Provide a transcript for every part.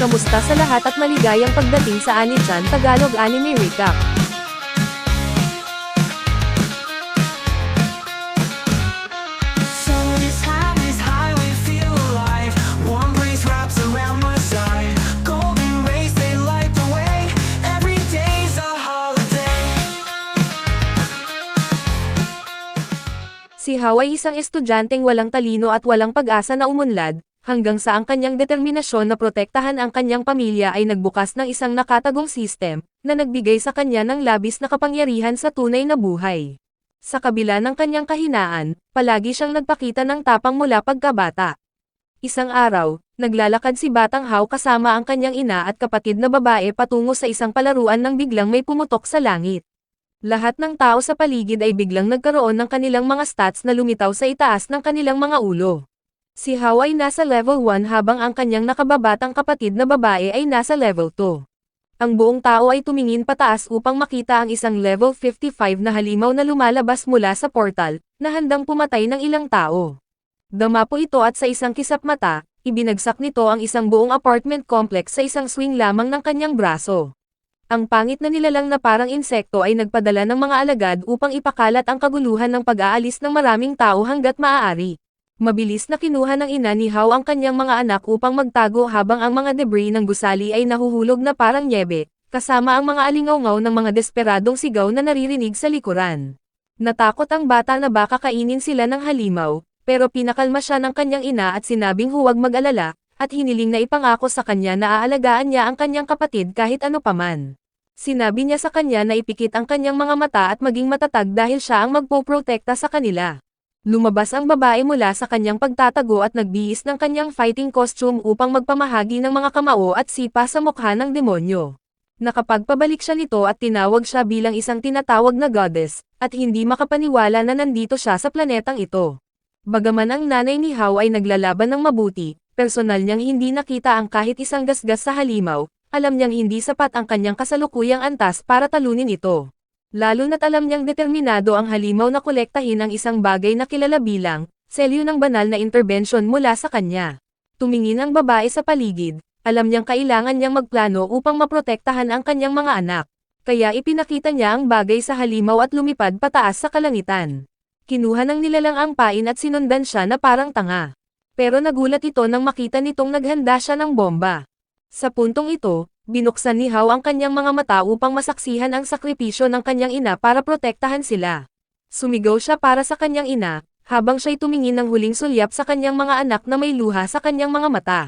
Kamusta sa lahat at maligayang pagdating sa Ani-chan Tagalog Anime Recap. Si Hao ay isang estudyanteng walang talino at walang pag-asa na umunlad, hanggang sa ang kanyang determinasyon na protektahan ang kanyang pamilya ay nagbukas ng isang nakatagong sistem, na nagbigay sa kanya ng labis na kapangyarihan sa tunay na buhay. Sa kabila ng kanyang kahinaan, palagi siyang nagpakita ng tapang mula pagkabata. Isang araw, naglalakad si Batang Hao kasama ang kanyang ina at kapatid na babae patungo sa isang palaruan nang biglang may pumutok sa langit. Lahat ng tao sa paligid ay biglang nagkaroon ng kanilang mga stats na lumitaw sa itaas ng kanilang mga ulo. Si Hao ay nasa level 1 habang ang kanyang nakababatang kapatid na babae ay nasa level 2. Ang buong tao ay tumingin pataas upang makita ang isang level 55 na halimaw na lumalabas mula sa portal, na handang pumatay ng ilang tao. Dama po ito at sa isang kisap mata, ibinagsak nito ang isang buong apartment complex sa isang swing lamang ng kanyang braso. Ang pangit na nilalang na parang insekto ay nagpadala ng mga alagad upang ipakalat ang kaguluhan ng pag-aalis ng maraming tao hanggat maaari. Mabilis na kinuha ng ina ni Hao ang kanyang mga anak upang magtago habang ang mga debris ng gusali ay nahuhulog na parang nyebe, kasama ang mga alingawngaw ng mga desperadong sigaw na naririnig sa likuran. Natakot ang bata na baka kainin sila ng halimaw, pero pinakalma siya ng kanyang ina at sinabing huwag mag-alala, at hiniling na ipangako sa kanya na aalagaan niya ang kanyang kapatid kahit ano paman. Sinabi niya sa kanya na ipikit ang kanyang mga mata at maging matatag dahil siya ang magpoprotekta sa kanila. Lumabas ang babae mula sa kanyang pagtatago at nagbihis ng kanyang fighting costume upang magpamahagi ng mga kamao at sipa sa mukha ng demonyo. Nakapagpabalik siya nito at tinawag siya bilang isang tinatawag na goddess, at hindi makapaniwala na nandito siya sa planetang ito. Bagaman ang nanay ni Hao ay naglalaban ng mabuti, personal niyang hindi nakita ang kahit isang gasgas sa halimaw, alam niyang hindi sapat ang kanyang kasalukuyang antas para talunin ito. Lalo na't alam niyang determinado ang halimaw na kolektahin ang isang bagay na kilala bilang selyo ng banal na intervention mula sa kanya. Tumingin ang babae sa paligid, alam niyang kailangan niyang magplano upang maprotektahan ang kanyang mga anak. Kaya ipinakita niya ang bagay sa halimaw at lumipad pataas sa kalangitan. Kinuha ng nilalang ang pain at sinundan siya na parang tanga. Pero nagulat ito nang makita nitong naghanda siya ng bomba. Sa puntong ito, binuksan ni Hao ang kanyang mga mata upang masaksihan ang sakripisyo ng kanyang ina para protektahan sila. Sumigaw siya para sa kanyang ina, habang siya'y tumingin ng huling sulyap sa kanyang mga anak na may luha sa kanyang mga mata.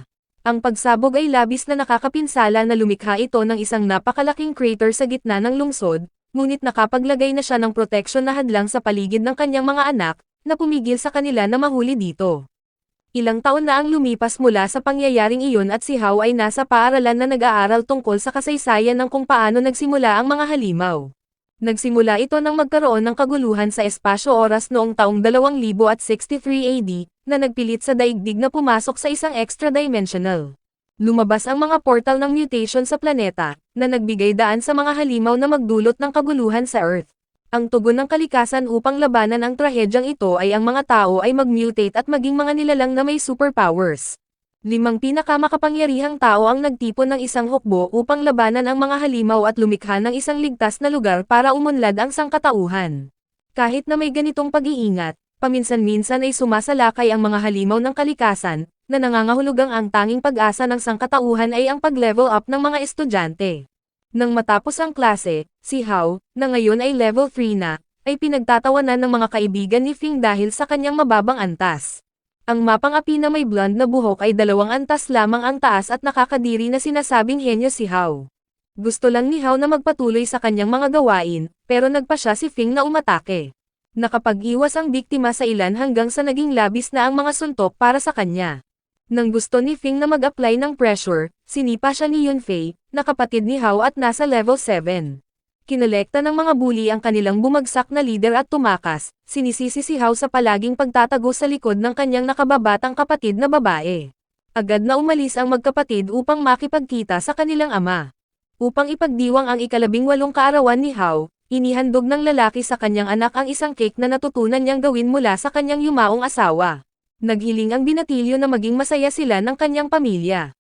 Ang pagsabog ay labis na nakakapinsala na lumikha ito ng isang napakalaking crater sa gitna ng lungsod, ngunit nakapaglagay na siya ng proteksyon na hadlang sa paligid ng kanyang mga anak, na pumigil sa kanila na mahuli dito. Ilang taon na ang lumipas mula sa pangyayaring iyon at si Hao ay nasa paaralan na nag-aaral tungkol sa kasaysayan ng kung paano nagsimula ang mga halimaw. Nagsimula ito nang magkaroon ng kaguluhan sa espasyo-oras noong taong 2063 AD, na nagpilit sa daigdig na pumasok sa isang extra-dimensional. Lumabas ang mga portal ng mutation sa planeta, na nagbigay daan sa mga halimaw na magdulot ng kaguluhan sa Earth. Ang tugon ng kalikasan upang labanan ang trahedyang ito ay ang mga tao ay mag-mutate at maging mga nilalang na may superpowers. 5 pinakamakapangyarihang tao ang nagtipon ng isang hukbo upang labanan ang mga halimaw at lumikha ng isang ligtas na lugar para umunlad ang sangkatauhan. Kahit na may ganitong pag-iingat, paminsan-minsan ay sumasalakay ang mga halimaw ng kalikasan, na nangangahulugang ang tanging pag-asa ng sangkatauhan ay ang pag-level up ng mga estudyante. Nang matapos ang klase, si Hao, na ngayon ay level 3 na, ay pinagtatawanan ng mga kaibigan ni Fing dahil sa kanyang mababang antas. Ang mapang api na may blonde na buhok ay 2 antas lamang ang taas at nakakadiri na sinasabing henyo si Hao. Gusto lang ni Hao na magpatuloy sa kanyang mga gawain, pero nagpa siya si Fing na umatake. Nakapag-iwas ang biktima sa ilan hanggang sa naging labis na ang mga suntok para sa kanya. Nang gusto ni Fing na mag-apply ng pressure, sinipa siya ni Yunfei, na kapatid ni Hao at nasa level 7. Kinolekta ng mga bully ang kanilang bumagsak na leader at tumakas, sinisisi si Hao sa palaging pagtatago sa likod ng kanyang nakababatang kapatid na babae. Agad na umalis ang magkapatid upang makipagkita sa kanilang ama. Upang ipagdiwang ang 18 kaarawan ni Hao, inihandog ng lalaki sa kanyang anak ang isang cake na natutunan niyang gawin mula sa kanyang yumaong asawa. Naghiling ang binatilyo na maging masaya sila ng kanyang pamilya.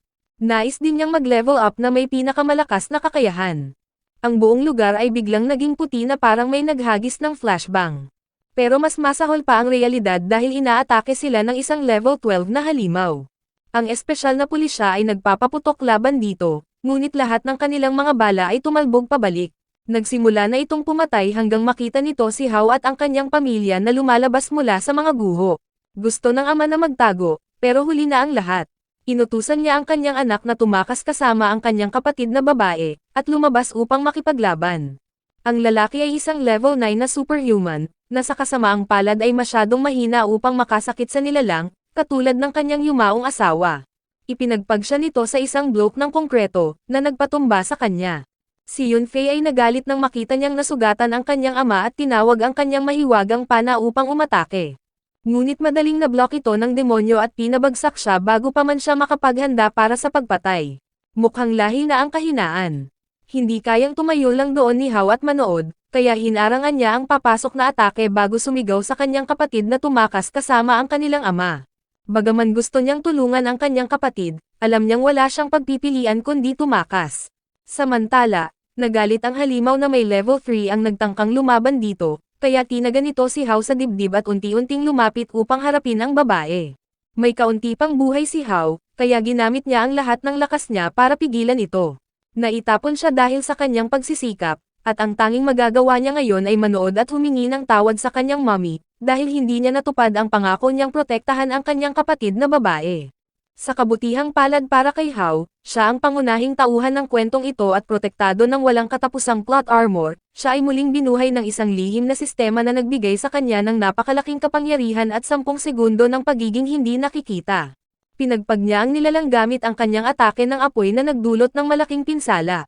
Nais din niyang mag-level up na may pinakamalakas na kakayahan. Ang buong lugar ay biglang naging puti na parang may naghagis ng flashbang. Pero mas masahol pa ang realidad dahil inaatake sila ng isang level 12 na halimaw. Ang espesyal na pulisya ay nagpapaputok laban dito, ngunit lahat ng kanilang mga bala ay tumalbog pabalik. Nagsimula na itong pumatay hanggang makita nito si Hao at ang kanyang pamilya na lumalabas mula sa mga guho. Gusto ng ama na magtago, pero huli na ang lahat. Inutusan niya ang kanyang anak na tumakas kasama ang kanyang kapatid na babae, at lumabas upang makipaglaban. Ang lalaki ay isang level 9 na superhuman, na sa kasamaang palad ay masyadong mahina upang makasakit sa nilalang, katulad ng kanyang yumaong asawa. Ipinagpag siya nito sa isang bloke ng konkreto, na nagpatumba sa kanya. Si Yunfei ay nagalit nang makita niyang nasugatan ang kanyang ama at tinawag ang kanyang mahiwagang pana upang umatake. Ngunit madaling na-block ito ng demonyo at pinabagsak siya bago pa man siya makapaghanda para sa pagpatay. Mukhang lahi na ang kahinaan. Hindi kayang tumayo lang doon ni Hao at manood, kaya hinarangan niya ang papasok na atake bago sumigaw sa kanyang kapatid na tumakas kasama ang kanilang ama. Bagaman gusto niyang tulungan ang kanyang kapatid, alam niyang wala siyang pagpipilian kundi tumakas. Samantala, nagalit ang halimaw na may level 3 ang nagtangkang lumaban dito, kaya tinaga nito si Hao sa dibdib at unti-unting lumapit upang harapin ang babae. May kaunti pang buhay si Hao, kaya ginamit niya ang lahat ng lakas niya para pigilan ito. Naitapon siya dahil sa kanyang pagsisikap, at ang tanging magagawa niya ngayon ay manood at humingi ng tawad sa kanyang mommy, dahil hindi niya natupad ang pangako niyang protektahan ang kanyang kapatid na babae. Sa kabutihang palad para kay Hao, siya ang pangunahing tauhan ng kwentong ito at protektado ng walang katapusang plot armor, siya ay muling binuhay ng isang lihim na sistema na nagbigay sa kanya ng napakalaking kapangyarihan at 10 segundo ng pagiging hindi nakikita. Pinagpag niya ang nilalang gamit ang kanyang atake ng apoy na nagdulot ng malaking pinsala.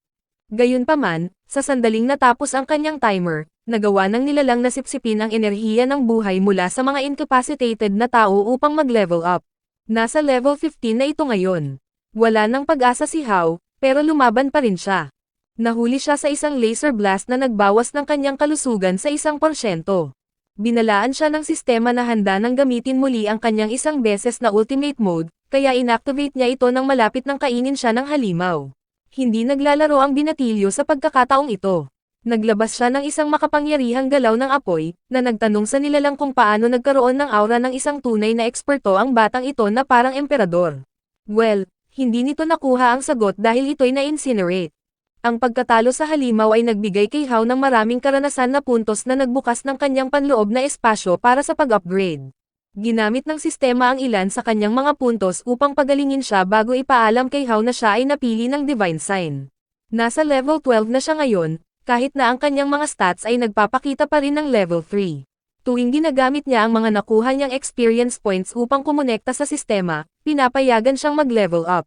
Gayunpaman, sa sandaling natapos ang kanyang timer, nagawa ng nilalang na sipsipin ang enerhiya ng buhay mula sa mga incapacitated na tao upang mag-level up. Nasa level 15 na ito ngayon. Wala nang pag-asa si Hao, pero lumaban pa rin siya. Nahuli siya sa isang laser blast na nagbawas ng kanyang kalusugan sa 1%. Binalaan siya ng sistema na handa nang gamitin muli ang kanyang isang beses na ultimate mode, kaya inactivate niya ito nang malapit nang kainin siya ng halimaw. Hindi naglalaro ang binatilyo sa pagkakataong ito. Naglabas siya ng isang makapangyarihang galaw ng apoy, na nagtanong sa nilalang kung paano nagkaroon ng aura ng isang tunay na eksperto ang batang ito na parang emperador. Well, hindi nito nakuha ang sagot dahil ito'y na-incinerate. Ang pagkatalo sa halimaw ay nagbigay kay Hao ng maraming karanasan na puntos na nagbukas ng kanyang panloob na espasyo para sa pag-upgrade. Ginamit ng sistema ang ilan sa kanyang mga puntos upang pagalingin siya bago ipaalam kay Hao na siya ay napili ng Divine Sign. Nasa level 12 na siya ngayon, kahit na ang kanyang mga stats ay nagpapakita pa rin ng level 3. Tuwing ginagamit niya ang mga nakuha niyang experience points upang kumonekta sa sistema, pinapayagan siyang mag-level up.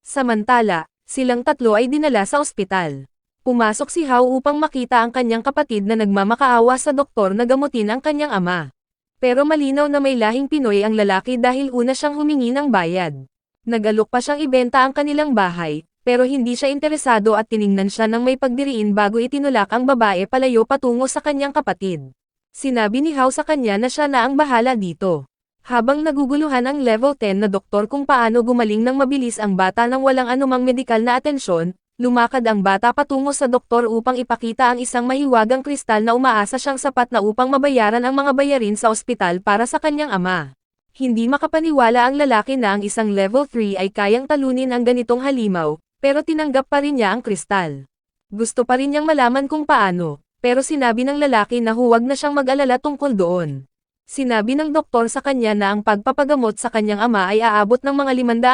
Samantala, silang tatlo ay dinala sa ospital. Pumasok si Hao upang makita ang kanyang kapatid na nagmamakaawa sa doktor na gamutin ang kanyang ama. Pero malinaw na may lahing Pinoy ang lalaki dahil una siyang humingi ng bayad. Nag-alok pa siyang ibenta ang kanilang bahay, pero hindi siya interesado at tiningnan siya ng may pagdiriin bago itinulak ang babae palayo patungo sa kanyang kapatid. Sinabi ni Hao sa kanya na siya na ang bahala dito. Habang naguguluhan ang level 10 na doktor kung paano gumaling ng mabilis ang bata nang walang anumang medikal na atensyon, lumakad ang bata patungo sa doktor upang ipakita ang isang mahiwagang kristal na umaasa siyang sapat na upang mabayaran ang mga bayarin sa ospital para sa kanyang ama. Hindi makapaniwala ang lalaki na ang isang level 3 ay kayang talunin ang ganitong halimaw, pero tinanggap pa rin niya ang kristal. Gusto pa rin niyang malaman kung paano, pero sinabi ng lalaki na huwag na siyang mag-alala tungkol doon. Sinabi ng doktor sa kanya na ang pagpapagamot sa kanyang ama ay aabot ng mga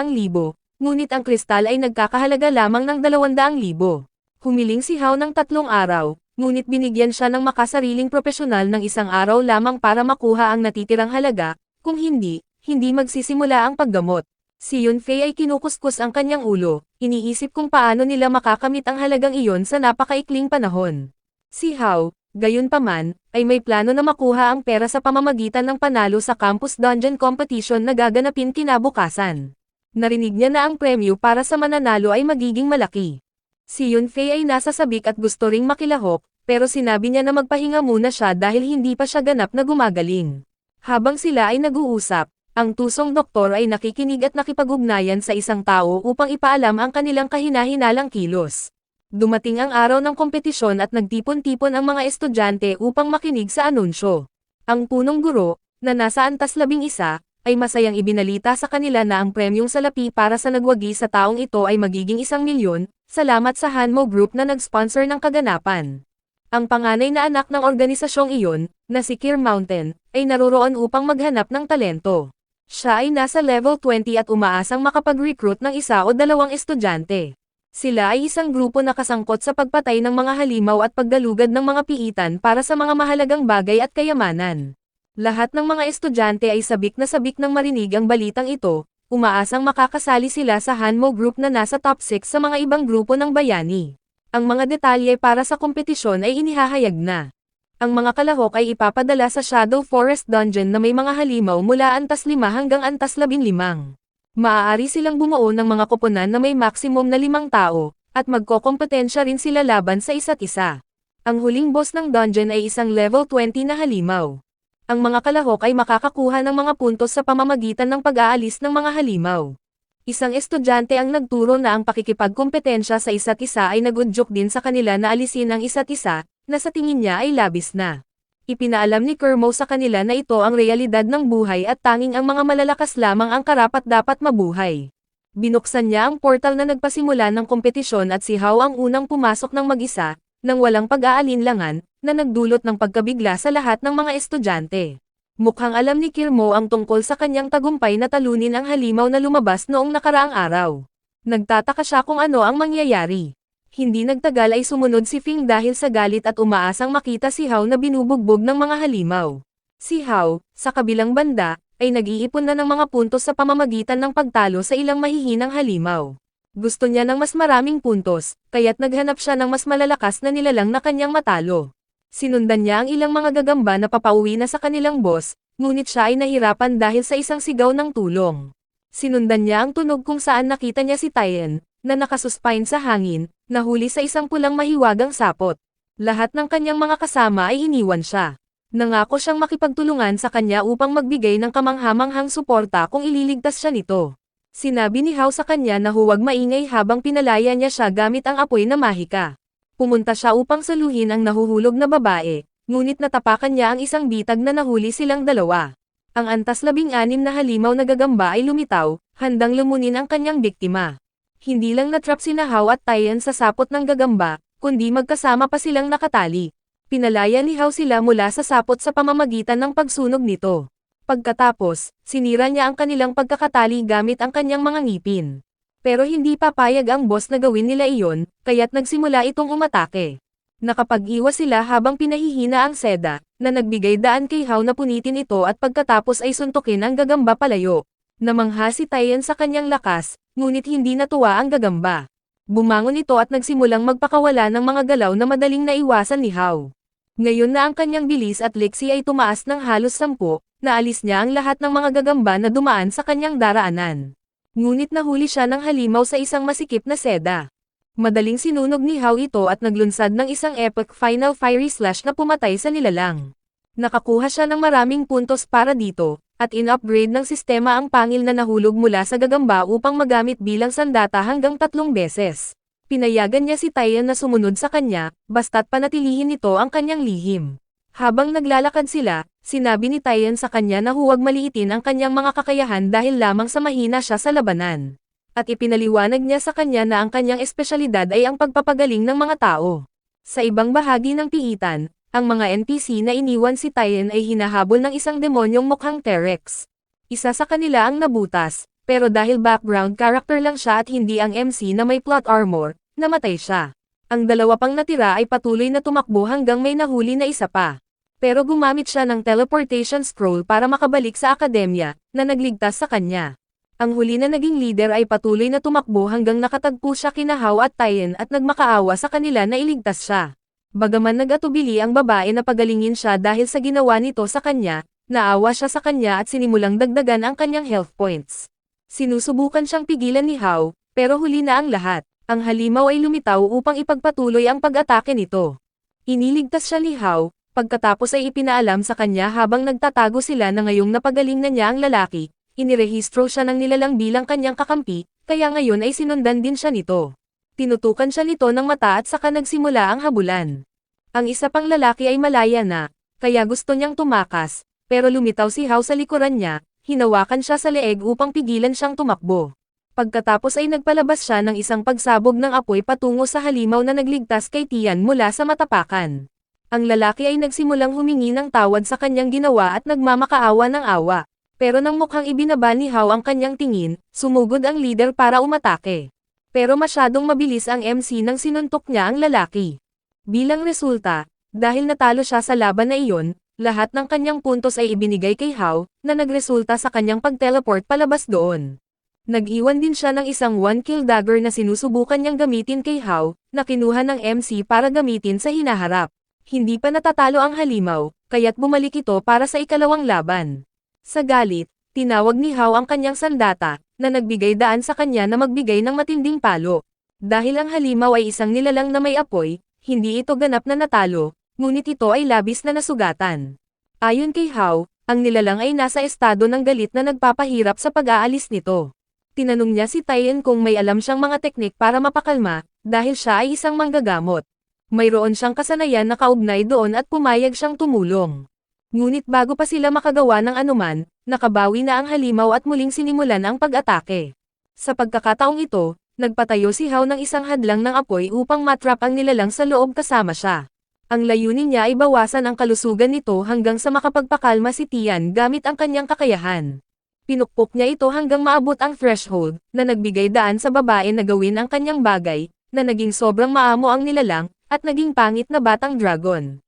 500,000, ngunit ang kristal ay nagkakahalaga lamang ng 200,000. Humiling si Hao ng 3 araw, ngunit binigyan siya ng makasariling profesional ng 1 araw lamang para makuha ang natitirang halaga, kung hindi magsisimula ang paggamot. Si Yunfei ay kinukuskus ang kanyang ulo, iniisip kung paano nila makakamit ang halagang iyon sa napakaikling panahon. Si Hao, gayunpaman, ay may plano na makuha ang pera sa pamamagitan ng panalo sa campus dungeon competition na gaganapin kinabukasan. Narinig niya na ang premyo para sa mananalo ay magiging malaki. Si Yunfei ay nasa sabik at gusto ring makilahok, pero sinabi niya na magpahinga muna siya dahil hindi pa siya ganap na gumagaling. Habang sila ay nag-uusap, Ang tusong doktor ay nakikinig at nakipag-ugnayan sa isang tao upang ipaalam ang kanilang kahina-hinalang kilos. Dumating ang araw ng kompetisyon at nagtipon-tipon ang mga estudyante upang makinig sa anunsyo. Ang punong guro, na nasa antas 11, ay masayang ibinalita sa kanila na ang premyong salapi para sa nagwagi sa taong ito ay magiging 1,000,000, salamat sa Hanmo Group na nag-sponsor ng kaganapan. Ang panganay na anak ng organisasyong iyon, na si Keir Mountain, ay naroroon upang maghanap ng talento. Siya ay nasa level 20 at umaasang makapag-recruit ng 1 o 2 estudyante. Sila ay isang grupo na kasangkot sa pagpatay ng mga halimaw at paggalugad ng mga piitan para sa mga mahalagang bagay at kayamanan. Lahat ng mga estudyante ay sabik nang marinig ang balitang ito, umaasang makakasali sila sa Hanmo Group na nasa top 6 sa mga ibang grupo ng bayani. Ang mga detalye para sa kompetisyon ay inihahayag na. Ang mga kalahok ay ipapadala sa Shadow Forest Dungeon na may mga halimaw mula antas 5 hanggang antas 15. Maaari silang bumuo ng mga koponan na may maximum na 5 tao, at magkokompetensya rin sila laban sa isa't isa. Ang huling boss ng dungeon ay isang level 20 na halimaw. Ang mga kalahok ay makakakuha ng mga puntos sa pamamagitan ng pag-aalis ng mga halimaw. Isang estudyante ang nagturo na ang pakikipagkompetensya sa isa't isa ay nagudyok din sa kanila na alisin ang isa't isa, na sa tingin niya ay labis na. Ipinaalam ni Kermo sa kanila na ito ang realidad ng buhay at tanging ang mga malalakas lamang ang karapat-dapat mabuhay. Binuksan niya ang portal na nagpasimula ng kompetisyon at si Hao ang unang pumasok ng mag-isa, nang walang pag-aalinlangan, na nagdulot ng pagkabigla sa lahat ng mga estudyante. Mukhang alam ni Kermo ang tungkol sa kanyang tagumpay na talunin ang halimaw na lumabas noong nakaraang araw. Nagtataka siya kung ano ang mangyayari. Hindi nagtagal ay sumunod si Fing dahil sa galit at umaasang makita si Hao na binubugbog ng mga halimaw. Si Hao, sa kabilang banda, ay nag-iipon na ng mga puntos sa pamamagitan ng pagtalo sa ilang mahihinang halimaw. Gusto niya ng mas maraming puntos, kaya't naghanap siya ng mas malalakas na nilalang na kanyang matalo. Sinundan niya ang ilang mga gagamba na papauwi na sa kanilang boss, ngunit siya ay nahirapan dahil sa isang sigaw ng tulong. Sinundan niya ang tunog kung saan nakita niya si Tien, na nakasuspine sa hangin, nahuli sa isang pulang mahiwagang sapot. Lahat ng kanyang mga kasama ay iniwan siya. Nangako siyang makipagtulungan sa kanya upang magbigay ng kamanghamanghang suporta kung ililigtas siya nito. Sinabi ni Hao sa kanya na huwag maingay habang pinalaya niya siya gamit ang apoy na mahika. Pumunta siya upang saluhin ang nahuhulog na babae, ngunit natapakan niya ang isang bitag na nahuli silang dalawa. Ang antas 16 na halimaw na gagamba ay lumitaw, handang lumunin ang kanyang biktima. Hindi lang natrap sina Hao at Tien sa sapot ng gagamba, kundi magkasama pa silang nakatali. Pinalaya ni Hao sila mula sa sapot sa pamamagitan ng pagsunog nito. Pagkatapos, sinira niya ang kanilang pagkakatali gamit ang kanyang mga ngipin. Pero hindi papayag ang boss na gawin nila iyon, kaya't nagsimula itong umatake. Nakapag-iwas sila habang pinahihina ang seda, na nagbigay daan kay Hao na punitin ito at pagkatapos ay suntukin ang gagamba palayo. Namangha si Tien sa kanyang lakas, ngunit hindi natuwa ang gagamba. Bumangon ito at nagsimulang magpakawala ng mga galaw na madaling naiwasan ni Hao. Ngayon na ang kanyang bilis at leksi ay tumaas ng halos 10, naalis niya ang lahat ng mga gagamba na dumaan sa kanyang daraanan. Ngunit nahuli siya ng halimaw sa isang masikip na seda. Madaling sinunog ni Hao ito at naglunsad ng isang epic final fiery slash na pumatay sa nilalang. Nakakuha siya ng maraming puntos para dito, at in-upgrade ng sistema ang pangil na nahulog mula sa gagamba upang magamit bilang sandata hanggang 3 beses. Pinayagan niya si Tien na sumunod sa kanya, basta't panatilihin nito ang kanyang lihim. Habang naglalakad sila, sinabi ni Tien sa kanya na huwag maliitin ang kanyang mga kakayahan dahil lamang sa mahina siya sa labanan. At ipinaliwanag niya sa kanya na ang kanyang espesyalidad ay ang pagpapagaling ng mga tao. Sa ibang bahagi ng piitan, ang mga NPC na iniwan si Tien ay hinahabol ng isang demonyong mukhang T-Rex. Isa sa kanila ang nabutas, pero dahil background character lang siya at hindi ang MC na may plot armor, namatay siya. Ang dalawa pang natira ay patuloy na tumakbo hanggang may nahuli na isa pa. Pero gumamit siya ng teleportation scroll para makabalik sa akademya, na nagligtas sa kanya. Ang huli na naging leader ay patuloy na tumakbo hanggang nakatagpo siya kina Hao at Tien at nagmakaawa sa kanila na iligtas siya. Bagaman nag-atubili ang babae na pagalingin siya dahil sa ginawa nito sa kanya, naawa siya sa kanya at sinimulang dagdagan ang kanyang health points. Sinusubukan siyang pigilan ni Hao, pero huli na ang lahat. Ang halimaw ay lumitaw upang ipagpatuloy ang pag-atake nito. Iniligtas siya ni Hao, pagkatapos ay ipinaalam sa kanya habang nagtatago sila na ngayong napagaling na niya ang lalaki, Inirehistro siya ng nilalang bilang kanyang kakampi, kaya ngayon ay sinundan din siya nito. Tinutukan siya nito ng mata at saka nagsimula ang habulan. Ang isa pang lalaki ay malaya na, kaya gusto niyang tumakas, pero lumitaw si Hao sa likuran niya, hinawakan siya sa leeg upang pigilan siyang tumakbo. Pagkatapos ay nagpalabas siya ng isang pagsabog ng apoy patungo sa halimaw na nagligtas kay Tian mula sa matapakan. Ang lalaki ay nagsimulang humingi ng tawad sa kanyang ginawa at nagmamakaawa ng awa. Pero nang mukhang ibinaba ni Hao ang kanyang tingin, sumugod ang leader para umatake. Pero masyadong mabilis ang MC nang sinuntok niya ang lalaki. Bilang resulta, dahil natalo siya sa laban na iyon, lahat ng kanyang puntos ay ibinigay kay Hao, na nagresulta sa kanyang pag-teleport palabas doon. Nag-iwan din siya ng isang one-kill dagger na sinusubukan niyang gamitin kay Hao, na kinuha ng MC para gamitin sa hinaharap. Hindi pa natatalo ang halimaw, kaya't bumalik ito para sa ikalawang laban. Sa galit, tinawag ni Hao ang kanyang sandata, na nagbigay daan sa kanya na magbigay ng matinding palo. Dahil ang halimaw ay isang nilalang na may apoy, hindi ito ganap na natalo, ngunit ito ay labis na nasugatan. Ayon kay Hao, ang nilalang ay nasa estado ng galit na nagpapahirap sa pag-aalis nito. Tinanong niya si Tian kung may alam siyang mga teknik para mapakalma, dahil siya ay isang manggagamot. Mayroon siyang kasanayan na kaugnay doon at pumayag siyang tumulong. Ngunit bago pa sila makagawa ng anuman, nakabawi na ang halimaw at muling sinimulan ang pag-atake. Sa pagkakataong ito, nagpatayo si Hao ng isang hadlang ng apoy upang matrap ang nilalang sa loob kasama siya. Ang layunin niya ay bawasan ang kalusugan nito hanggang sa makapagpakalma si Tian gamit ang kanyang kakayahan. Pinukpok niya ito hanggang maabot ang threshold, na nagbigay daan sa babae na gawin ang kanyang bagay, na naging sobrang maamo ang nilalang, at naging pangit na batang dragon.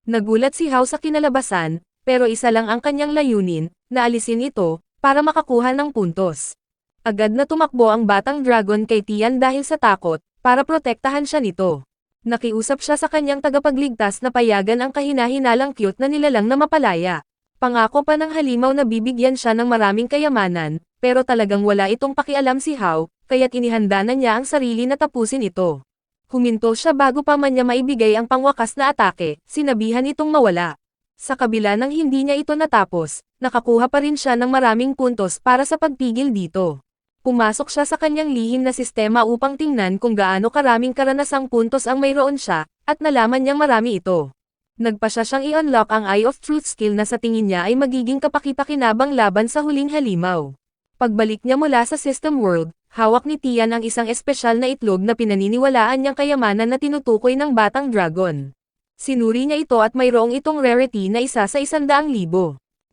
Nagulat si Hao sa kinalabasan, pero isa lang ang kanyang layunin, na alisin ito, para makakuha ng puntos. Agad na tumakbo ang batang dragon kay Tian dahil sa takot, para protektahan siya nito. Nakiusap siya sa kanyang tagapagligtas na payagan ang kahina-hinalang cute na nilalang na mapalaya. Pangako pa ng halimaw na bibigyan siya ng maraming kayamanan, pero talagang wala itong pakialam si Hao, kaya't inihanda na niya ang sarili na tapusin ito. Huminto siya bago pa man niya maibigay ang pangwakas na atake, sinabihan itong mawala. Sa kabila ng hindi niya ito natapos, nakakuha pa rin siya ng maraming puntos para sa pagpigil dito. Pumasok siya sa kanyang lihim na sistema upang tingnan kung gaano karaming karanasang puntos ang mayroon siya, at nalaman niyang marami ito. Nagpasya siyang i-unlock ang Eye of Truth skill na sa tingin niya ay magiging kapakipakinabang laban sa huling halimaw. Pagbalik niya mula sa System World, hawak ni Tian ang isang espesyal na itlog na pinaniniwalaan niyang kayamanan na tinutukoy ng batang dragon. Sinuri niya ito at mayroong itong rarity na isa sa 100,000.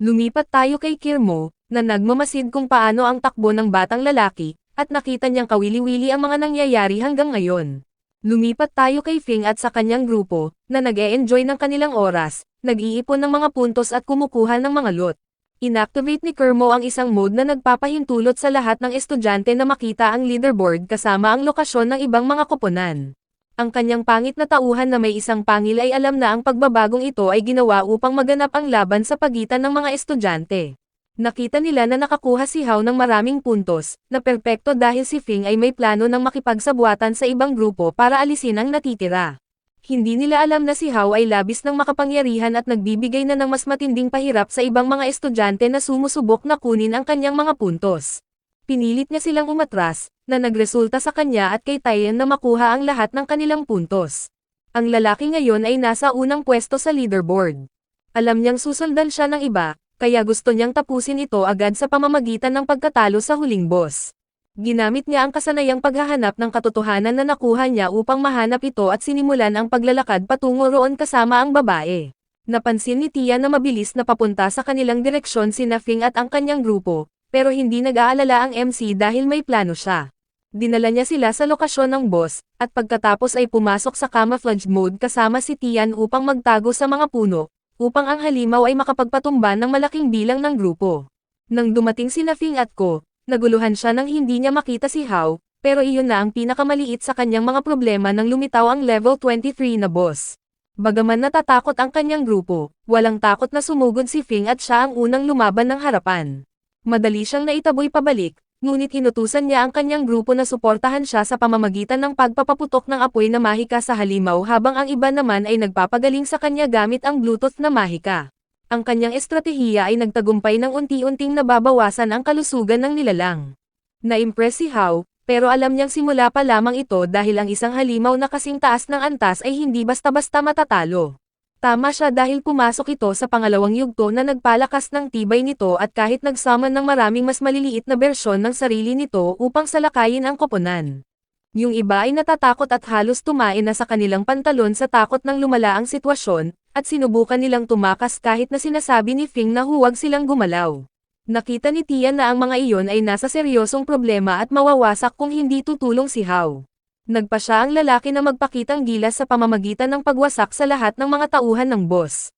Lumipat tayo kay Kirmo, na nagmamasid kung paano ang takbo ng batang lalaki, at nakita niyang kawili-wili ang mga nangyayari hanggang ngayon. Lumipat tayo kay Fing at sa kanyang grupo, na nag-e-enjoy ng kanilang oras, nag-iipon ng mga puntos at kumukuha ng mga loot. Inactivate ni Kirmo ang isang mode na nagpapahintulot sa lahat ng estudyante na makita ang leaderboard kasama ang lokasyon ng ibang mga koponan. Ang kanyang pangit na tauhan na may isang pangil ay alam na ang pagbabagong ito ay ginawa upang maganap ang laban sa pagitan ng mga estudyante. Nakita nila na nakakuha si Hao ng maraming puntos, na perpekto dahil si Fing ay may plano ng makipagsabwatan sa ibang grupo para alisin ang natitira. Hindi nila alam na si Hao ay labis ng makapangyarihan at nagbibigay na ng mas matinding pahirap sa ibang mga estudyante na sumusubok na kunin ang kanyang mga puntos. Pinilit niya silang umatras, na nagresulta sa kanya at kay Tian na makuha ang lahat ng kanilang puntos. Ang lalaki ngayon ay nasa unang pwesto sa leaderboard. Alam niyang susundan siya ng iba, kaya gusto niyang tapusin ito agad sa pamamagitan ng pagkatalo sa huling boss. Ginamit niya ang kasanayang paghahanap ng katotohanan na nakuha niya upang mahanap ito at sinimulan ang paglalakad patungo roon kasama ang babae. Napansin ni Tia na mabilis na papunta sa kanilang direksyon sina Fing at ang kanyang grupo, pero hindi nag-aalala ang MC dahil may plano siya. Dinala niya sila sa lokasyon ng boss, at pagkatapos ay pumasok sa camouflage mode kasama si Tian upang magtago sa mga puno, upang ang halimaw ay makapagpatumba ng malaking bilang ng grupo. Nang dumating sina Fing at Ko, naguluhan siya nang hindi niya makita si Hao, pero iyon na ang pinakamaliit sa kanyang mga problema nang lumitaw ang level 23 na boss. Bagaman natatakot ang kanyang grupo, walang takot na sumugod si Fing at siya ang unang lumaban ng harapan. Madali siyang naitaboy pabalik, ngunit hinutusan niya ang kanyang grupo na suportahan siya sa pamamagitan ng pagpapaputok ng apoy na mahika sa halimaw habang ang iba naman ay nagpapagaling sa kanya gamit ang Bluetooth na mahika. Ang kanyang estratehiya ay nagtagumpay ng unti-unting nababawasan ang kalusugan ng nilalang. Na-impress si Hao, pero alam niyang simula pa lamang ito dahil ang isang halimaw na kasing taas ng antas ay hindi basta-basta matatalo. Tama siya dahil pumasok ito sa pangalawang yugto na nagpalakas ng tibay nito at kahit nagsummon ng maraming mas maliliit na bersyon ng sarili nito upang salakayin ang koponan. Yung iba ay natatakot at halos tumain na sa kanilang pantalon sa takot ng lumala ang sitwasyon, at sinubukan nilang tumakas kahit na sinasabi ni Fing na huwag silang gumalaw. Nakita ni Tian na ang mga iyon ay nasa seryosong problema at mawawasak kung hindi tutulong si Hao. Nagpa siya ang lalaki na magpakitang gilas sa pamamagitan ng pagwasak sa lahat ng mga tauhan ng boss.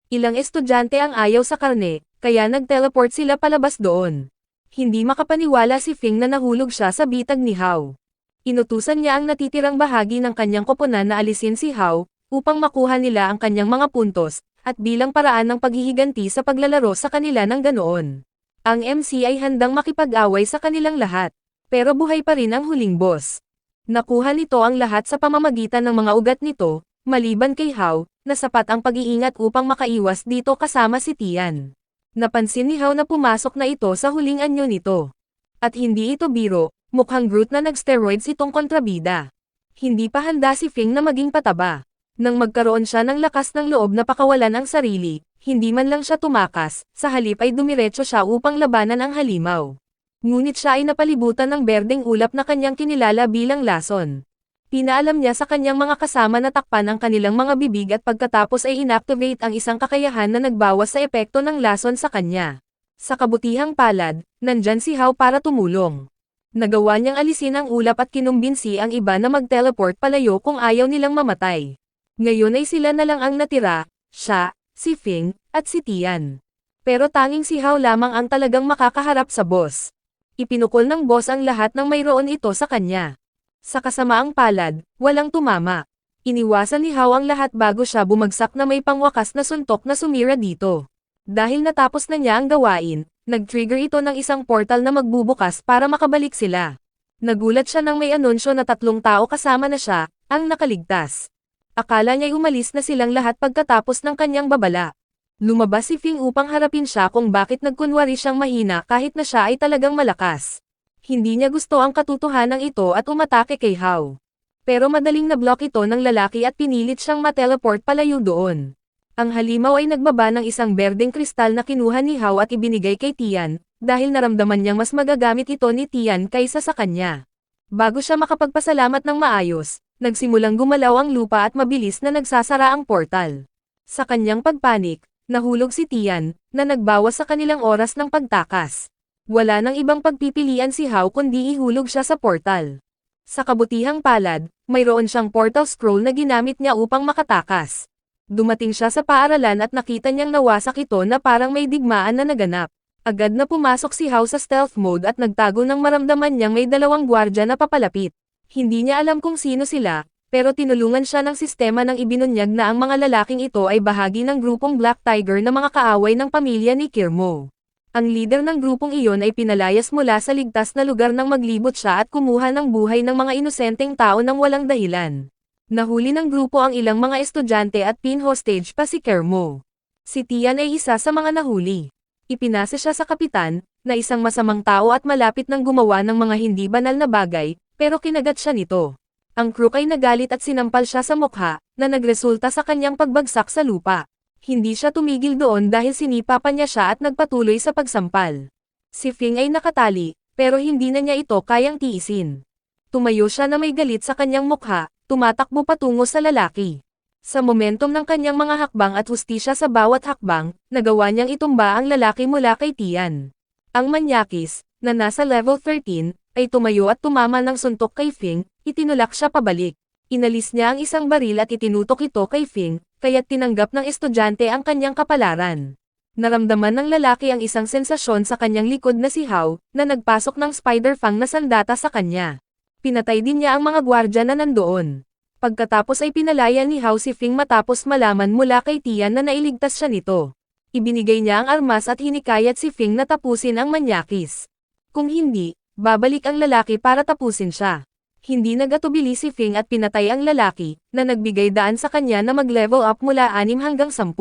Ilang estudyante ang ayaw sa karne, kaya nag-teleport sila palabas doon. Hindi makapaniwala si Fing na nahulog siya sa bitag ni Hao. Inutusan niya ang natitirang bahagi ng kanyang koponan na alisin si Hao, upang makuha nila ang kanyang mga puntos, at bilang paraan ng paghihiganti sa paglalaro sa kanila ng ganoon. Ang MC ay handang makipag-away sa kanilang lahat, pero buhay pa rin ang huling boss. Nakuha nito ang lahat sa pamamagitan ng mga ugat nito, maliban kay Hao, na sapat ang pag-iingat upang makaiwas dito kasama si Tian. Napansin ni Hao na pumasok na ito sa huling anyo nito. At hindi ito biro. Mukhang Groot na nag-steroids itong kontrabida. Hindi pa handa si Fing na maging pataba. Nang magkaroon siya ng lakas ng loob na pakawalan ang sarili, hindi man lang siya tumakas, sa halip ay dumiretso siya upang labanan ang halimaw. Ngunit siya ay napalibutan ng berdeng ulap na kanyang kinilala bilang lason. Pinaalam niya sa kanyang mga kasama na takpan ang kanilang mga bibig at pagkatapos ay inactivate ang isang kakayahan na nagbawas sa epekto ng lason sa kanya. Sa kabutihang palad, nandyan si Hao para tumulong. Nagawa niyang alisin ang ulap at kinumbinsi ang iba na mag-teleport palayo kung ayaw nilang mamatay. Ngayon ay sila na lang ang natira, siya, si Fing, at si Tian. Pero tanging si Hao lamang ang talagang makakaharap sa boss. Ipinukol ng boss ang lahat ng mayroon ito sa kanya. Sa kasamaang palad, walang tumama. Iniwasan ni Hao ang lahat bago siya bumagsak na may pangwakas na suntok na sumira dito. Dahil natapos na niya ang gawain, nag-trigger ito ng isang portal na magbubukas para makabalik sila. Nagulat siya nang may anunsyo na 3 tao kasama na siya, ang nakaligtas. Akala niya'y umalis na silang lahat pagkatapos ng kanyang babala. Lumabas si Fing upang harapin siya kung bakit nagkunwari siyang mahina kahit na siya ay talagang malakas. Hindi niya gusto ang katotohanan ito at umatake kay Hao. Pero madaling na-block ito ng lalaki at pinilit siyang ma-teleport palayo doon. Ang halimaw ay nagbaba ng isang berdeng kristal na kinuha ni Hao at ibinigay kay Tian, dahil naramdaman niyang mas magagamit ito ni Tian kaysa sa kanya. Bago siya makapagpasalamat ng maayos, nagsimulang gumalaw ang lupa at mabilis na nagsasara ang portal. Sa kanyang pagpanik, nahulog si Tian, na nagbawas sa kanilang oras ng pagtakas. Wala nang ibang pagpipilian si Hao kundi ihulog siya sa portal. Sa kabutihang palad, mayroon siyang portal scroll na ginamit niya upang makatakas. Dumating siya sa paaralan at nakita niyang nawasak ito na parang may digmaan na naganap. Agad na pumasok si Hao sa stealth mode at nagtago nang maramdaman niyang may 2 gwardya na papalapit. Hindi niya alam kung sino sila, pero tinulungan siya ng sistema nang ibinunyag na ang mga lalaking ito ay bahagi ng grupong Black Tiger na mga kaaway ng pamilya ni Kirmo. Ang leader ng grupong iyon ay pinalayas mula sa ligtas na lugar nang maglibot siya at kumuha ng buhay ng mga inosenteng tao nang walang dahilan. Nahuli ng grupo ang ilang mga estudyante at pin-hostage pa si Kirmo. Si Tian ay isa sa mga nahuli. Ipinasa siya sa kapitan, na isang masamang tao at malapit nang gumawa ng mga hindi banal na bagay, pero kinagat siya nito. Ang crook ay nagalit at sinampal siya sa mukha, na nagresulta sa kanyang pagbagsak sa lupa. Hindi siya tumigil doon dahil sinipa pa niya siya at nagpatuloy sa pagsampal. Si Fing ay nakatali, pero hindi na niya ito kayang tiisin. Tumayo siya na may galit sa kanyang mukha, tumatakbo patungo sa lalaki. Sa momentum ng kanyang mga hakbang at hustisya sa bawat hakbang, nagawa niyang itumba ang lalaki mula kay Tian. Ang manyakis, na nasa level 13, ay tumayo at tumama ng suntok kay Fing, itinulak siya pabalik. Inalis niya ang isang baril at itinutok ito kay Fing, kaya't tinanggap ng estudyante ang kanyang kapalaran. Naramdaman ng lalaki ang isang sensasyon sa kanyang likod na si Hao, na nagpasok ng spider fang na sandata sa kanya. Pinatay din niya ang mga gwardya na nandoon. Pagkatapos ay pinalaya ni Hao si Fing matapos malaman mula kay Tian na nailigtas siya nito. Ibinigay niya ang armas at hinikayat si Fing na tapusin ang manyakis. Kung hindi, babalik ang lalaki para tapusin siya. Hindi nagatubili si Fing at pinatay ang lalaki, na nagbigay daan sa kanya na mag-level up mula 6 hanggang 10.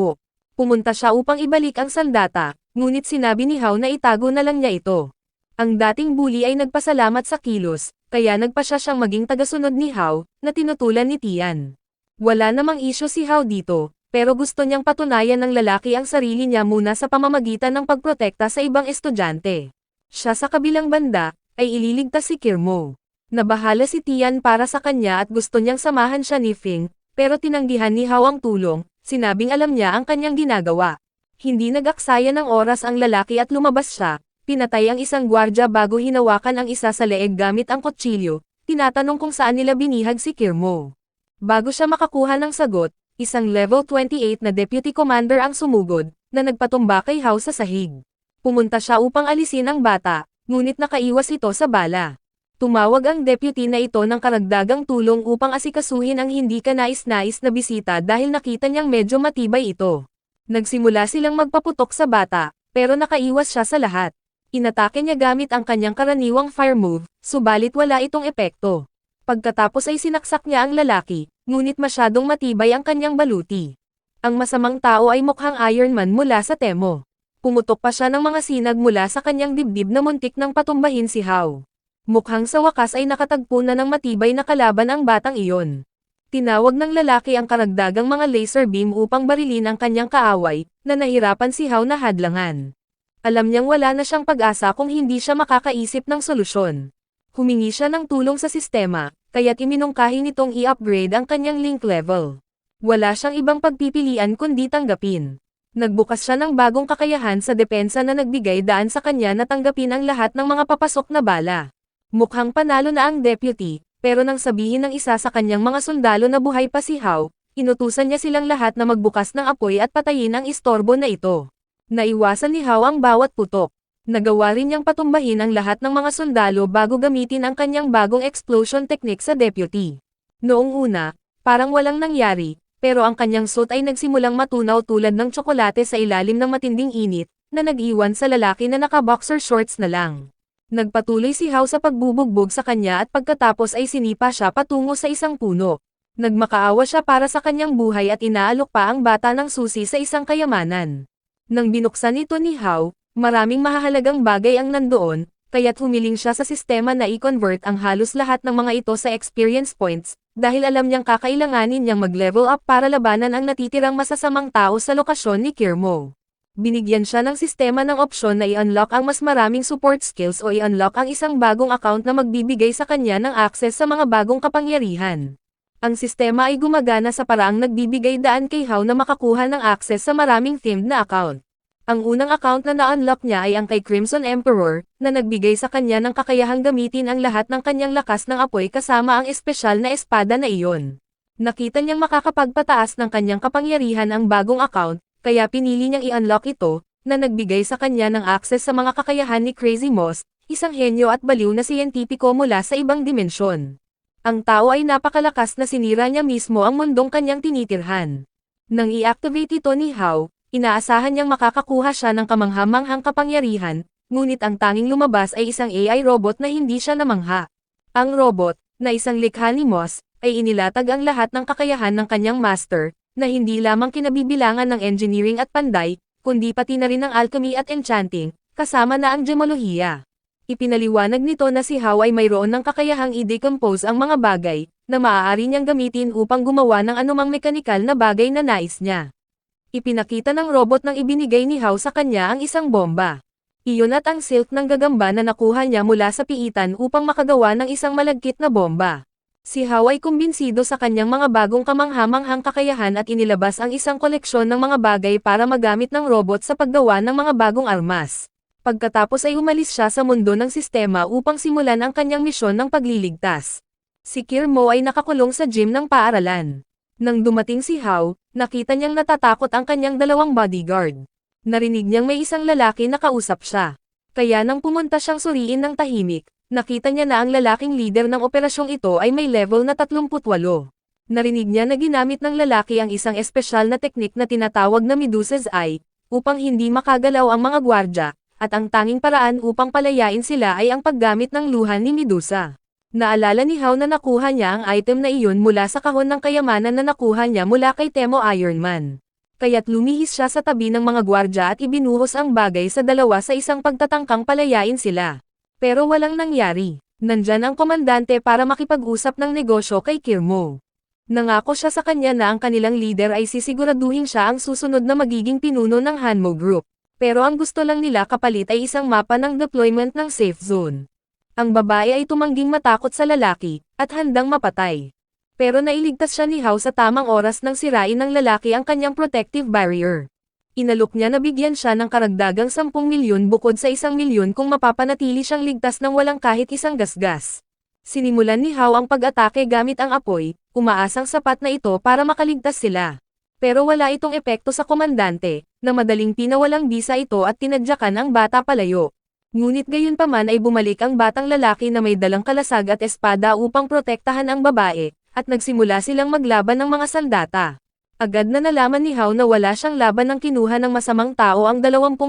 Pumunta siya upang ibalik ang sandata, ngunit sinabi ni Hao na itago na lang niya ito. Ang dating bully ay nagpasalamat sa kilos, kaya nagpa siya siyang maging tagasunod ni Hao, na tinutulan ni Tian. Wala namang isyo si Hao dito, pero gusto niyang patunayan ng lalaki ang sarili niya muna sa pamamagitan ng pagprotekta sa ibang estudyante. Siya sa kabilang banda, ay ililigtas si Kirmo. Nabahala si Tian para sa kanya at gusto niyang samahan siya ni Fing, pero tinanggihan ni Hao ang tulong, sinabing alam niya ang kanyang ginagawa. Hindi nag-aksaya ng oras ang lalaki at lumabas siya, pinatay ang isang gwardya bago hinawakan ang isa sa leeg gamit ang kutsilyo, tinatanong kung saan nila binihag si Kirmo. Bago siya makakuha ng sagot, isang level 28 na deputy commander ang sumugod, na nagpatumba kay Hao sa sahig. Pumunta siya upang alisin ang bata, ngunit nakaiwas ito sa bala. Tumawag ang deputy na ito ng karagdagang tulong upang asikasuhin ang hindi kanais-nais na bisita dahil nakita niyang medyo matibay ito. Nagsimula silang magpaputok sa bata, pero nakaiwas siya sa lahat. Inatake niya gamit ang kanyang karaniwang fire move, subalit wala itong epekto. Pagkatapos ay sinaksak niya ang lalaki, ngunit masyadong matibay ang kanyang baluti. Ang masamang tao ay mukhang Iron Man mula sa Temo. Pumutok pa siya ng mga sinag mula sa kanyang dibdib na muntik nang patumbahin si Hao. Mukhang sa wakas ay nakatagpo na ng matibay na kalaban ang batang iyon. Tinawag ng lalaki ang karagdagang mga laser beam upang barilin ang kanyang kaaway, na nahirapan si Hao na hadlangan. Alam niyang wala na siyang pag-asa kung hindi siya makakaisip ng solusyon. Humingi siya ng tulong sa sistema, kaya't iminungkahi nitong i-upgrade ang kanyang link level. Wala siyang ibang pagpipilian kundi tanggapin. Nagbukas siya ng bagong kakayahan sa depensa na nagbigay daan sa kanya na tanggapin ang lahat ng mga papasok na bala. Mukhang panalo na ang deputy, pero nang sabihin ng isa sa kanyang mga sundalo na buhay pa si Hao, inutusan niya silang lahat na magbukas ng apoy at patayin ang istorbo na ito. Naiwasan ni Hao ang bawat putok. Nagawa rin niyang patumbahin ang lahat ng mga sundalo bago gamitin ang kanyang bagong explosion technique sa deputy. Noong una, parang walang nangyari, pero ang kanyang suit ay nagsimulang matunaw tulad ng tsokolate sa ilalim ng matinding init, na nag-iwan sa lalaki na naka-boxer shorts na lang. Nagpatuloy si Hao sa pagbubugbog sa kanya at pagkatapos ay sinipa siya patungo sa isang puno. Nagmakaawa siya para sa kanyang buhay at inaalok pa ang bata ng susi sa isang kayamanan. Nang binuksan ito ni Hao, maraming mahahalagang bagay ang nandoon, kaya't humiling siya sa sistema na i-convert ang halos lahat ng mga ito sa experience points, dahil alam niyang kakailanganin niyang mag-level up para labanan ang natitirang masasamang tao sa lokasyon ni Kirmo. Binigyan siya ng sistema ng opsyon na i-unlock ang mas maraming support skills o i-unlock ang isang bagong account na magbibigay sa kanya ng access sa mga bagong kapangyarihan. Ang sistema ay gumagana sa paraang nagbibigay daan kay Hao na makakuha ng access sa maraming themed na account. Ang unang account na na-unlock niya ay ang kay Crimson Emperor, na nagbigay sa kanya ng kakayahang gamitin ang lahat ng kanyang lakas ng apoy kasama ang espesyal na espada na iyon. Nakita niyang makakapagpataas ng kanyang kapangyarihan ang bagong account, kaya pinili niyang i-unlock ito, na nagbigay sa kanya ng access sa mga kakayahan ni Crazy Moss, isang henyo at baliw na siyentipiko mula sa ibang dimensyon. Ang tao ay napakalakas na sinira niya mismo ang mundong kanyang tinitirhan. Nang i-activate ito ni Hao, inaasahan niyang makakakuha siya ng kamanghamanghang kapangyarihan, ngunit ang tanging lumabas ay isang AI robot na hindi siya namangha. Ang robot, na isang likha ni Moss, ay inilatag ang lahat ng kakayahan ng kanyang master, na hindi lamang kinabibilangan ng engineering at panday, kundi pati na rin ng alchemy at enchanting, kasama na ang gemolohiya. Ipinaliwanag nito na si Hao ay mayroon ng kakayahang i-decompose ang mga bagay, na maaari niyang gamitin upang gumawa ng anumang mekanikal na bagay na nais niya. Ipinakita ng robot nang ibinigay ni Hao sa kanya ang isang bomba. Iyon at ang silk ng gagamba na nakuha niya mula sa piitan upang makagawa ng isang malagkit na bomba. Si Hao ay kumbinsido sa kanyang mga bagong kamanghamanghang kakayahan at inilabas ang isang koleksyon ng mga bagay para magamit ng robot sa paggawa ng mga bagong armas. Pagkatapos ay umalis siya sa mundo ng sistema upang simulan ang kanyang misyon ng pagliligtas. Si Kirmo ay nakakulong sa gym ng paaralan. Nang dumating si Hao, nakita niyang natatakot ang kanyang dalawang bodyguard. Narinig niyang may isang lalaki na kausap siya. Kaya nang pumunta siyang suriin ng tahimik, nakita niya na ang lalaking leader ng operasyong ito ay may level na 38. Narinig niya na ginamit ng lalaki ang isang espesyal na teknik na tinatawag na Medusa's Eye, upang hindi makagalaw ang mga gwardya, at ang tanging paraan upang palayain sila ay ang paggamit ng luha ni Medusa. Naalala ni Hao na nakuha niya ang item na iyon mula sa kahon ng kayamanan na nakuha niya mula kay Temo Iron Man. Kaya't lumihis siya sa tabi ng mga gwardya at ibinuhos ang bagay sa dalawa sa isang pagtatangkang palayain sila. Pero walang nangyari. Nandyan ang komandante para makipag-usap ng negosyo kay Kirmo. Nangako siya sa kanya na ang kanilang leader ay sisiguraduhin siya ang susunod na magiging pinuno ng Hanmo Group. Pero ang gusto lang nila kapalit ay isang mapa ng deployment ng safe zone. Ang babae ay tumangging matakot sa lalaki, at handang mapatay. Pero nailigtas siya ni Hao sa tamang oras nang sirain ng lalaki ang kanyang protective barrier. Inalok niya na bigyan siya ng karagdagang 10 milyon bukod sa 1 milyon kung mapapanatili siyang ligtas ng walang kahit isang gasgas. Sinimulan ni Hao ang pag-atake gamit ang apoy, umaasang sapat na ito para makaligtas sila. Pero wala itong epekto sa komandante, na madaling pinawalang bisa ito at tinadyakan ang bata palayo. Ngunit gayunpaman ay bumalik ang batang lalaki na may dalang kalasag at espada upang protektahan ang babae, at nagsimula silang maglaban ng mga sandata. Agad na nalaman ni Hao na wala siyang laban ng kinuha ng masamang tao ang 20%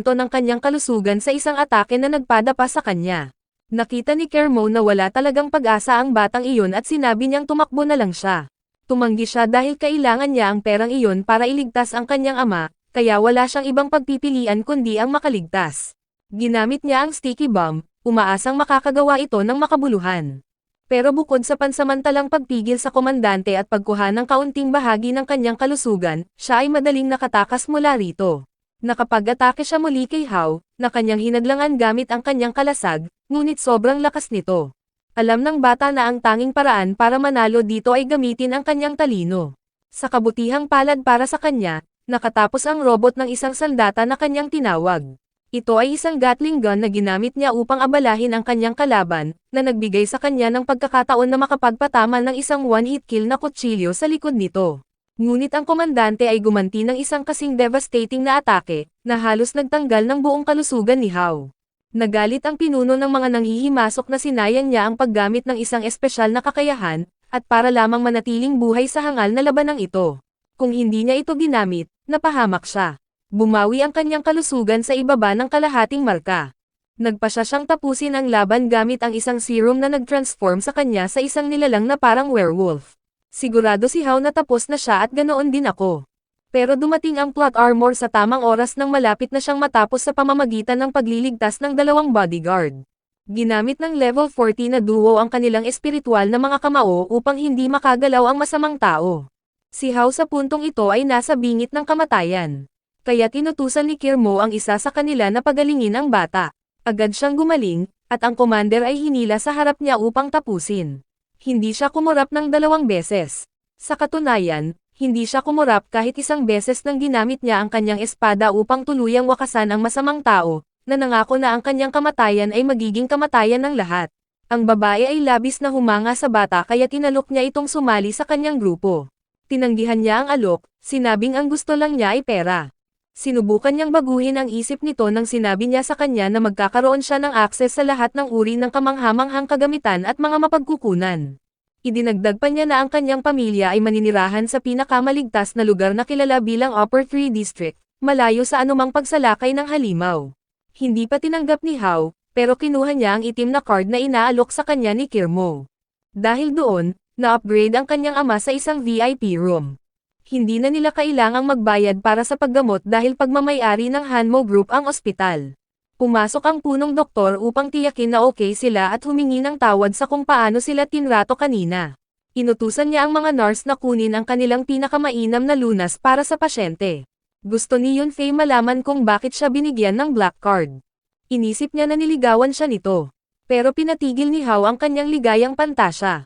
ng kanyang kalusugan sa isang atake na nagpadapa sa kanya. Nakita ni Kermo na wala talagang pag-asa ang batang iyon at sinabi niyang tumakbo na lang siya. Tumanggi siya dahil kailangan niya ang perang iyon para iligtas ang kanyang ama, kaya wala siyang ibang pagpipilian kundi ang makaligtas. Ginamit niya ang sticky bomb, umaasang makakagawa ito ng makabuluhan. Pero bukod sa pansamantalang pagpigil sa komandante at pagkuha ng kaunting bahagi ng kanyang kalusugan, siya ay madaling nakatakas mula rito. Nakapag-atake siya muli kay Hao, na kanyang hinadlangan gamit ang kanyang kalasag, ngunit sobrang lakas nito. Alam ng bata na ang tanging paraan para manalo dito ay gamitin ang kanyang talino. Sa kabutihang palad para sa kanya, nakatapos ang robot ng isang sandata na kanyang tinawag. Ito ay isang Gatling gun na ginamit niya upang abalahin ang kanyang kalaban, na nagbigay sa kanya ng pagkakataon na makapagpatama ng isang one-hit kill na kutsilyo sa likod nito. Ngunit ang komandante ay gumanti ng isang kasing devastating na atake, na halos nagtanggal ng buong kalusugan ni Hao. Nagalit ang pinuno ng mga nanghihimasok na sinayang niya ang paggamit ng isang espesyal na kakayahan, at para lamang manatiling buhay sa hangal na labanang ito. Kung hindi niya ito ginamit, napahamak siya. Bumawi ang kanyang kalusugan sa ibaba ng kalahating marka. Nagpasya siyang tapusin ang laban gamit ang isang serum na nag-transform sa kanya sa isang nilalang na parang werewolf. Sigurado si Hao na tapos na siya at ganoon din ako. Pero dumating ang plot armor sa tamang oras nang malapit na siyang matapos sa pamamagitan ng pagliligtas ng 2 bodyguard. Ginamit ng level 40 na duo ang kanilang espiritual na mga kamao upang hindi makagalaw ang masamang tao. Si Hao sa puntong ito ay nasa bingit ng kamatayan. Kaya tinutusan ni Kirmo ang isa sa kanila na pagalingin ang bata. Agad siyang gumaling, at ang commander ay hinila sa harap niya upang tapusin. Hindi siya kumurap ng 2 beses. Sa katunayan, hindi siya kumurap kahit isang beses nang ginamit niya ang kanyang espada upang tuluyang wakasan ang masamang tao, na nangako na ang kanyang kamatayan ay magiging kamatayan ng lahat. Ang babae ay labis na humanga sa bata kaya tinalok niya itong sumali sa kanyang grupo. Tinanggihan niya ang alok, sinabing ang gusto lang niya ay pera. Sinubukan niyang baguhin ang isip nito nang sinabi niya sa kanya na magkakaroon siya ng akses sa lahat ng uri ng kamanghamanghang kagamitan at mga mapagkukunan. Idinagdag pa niya na ang kanyang pamilya ay maninirahan sa pinakamaligtas na lugar na kilala bilang Upper 3 District, malayo sa anumang pagsalakay ng halimaw. Hindi pa tinanggap ni Hao, pero kinuha niya ang itim na card na inaalok sa kanya ni Kirmo. Dahil doon, na-upgrade ang kanyang ama sa isang VIP room. Hindi na nila kailangang magbayad para sa paggamot dahil pagmamayari ng Hanmo Group ang ospital. Pumasok ang punong doktor upang tiyakin na okay sila at humingi ng tawad sa kung paano sila tinrato kanina. Inutusan niya ang mga nurse na kunin ang kanilang pinakamainam na lunas para sa pasyente. Gusto ni Yunfei malaman kung bakit siya binigyan ng black card. Inisip niya na niligawan siya nito. Pero pinatigil ni Hao ang kanyang ligayang pantasya.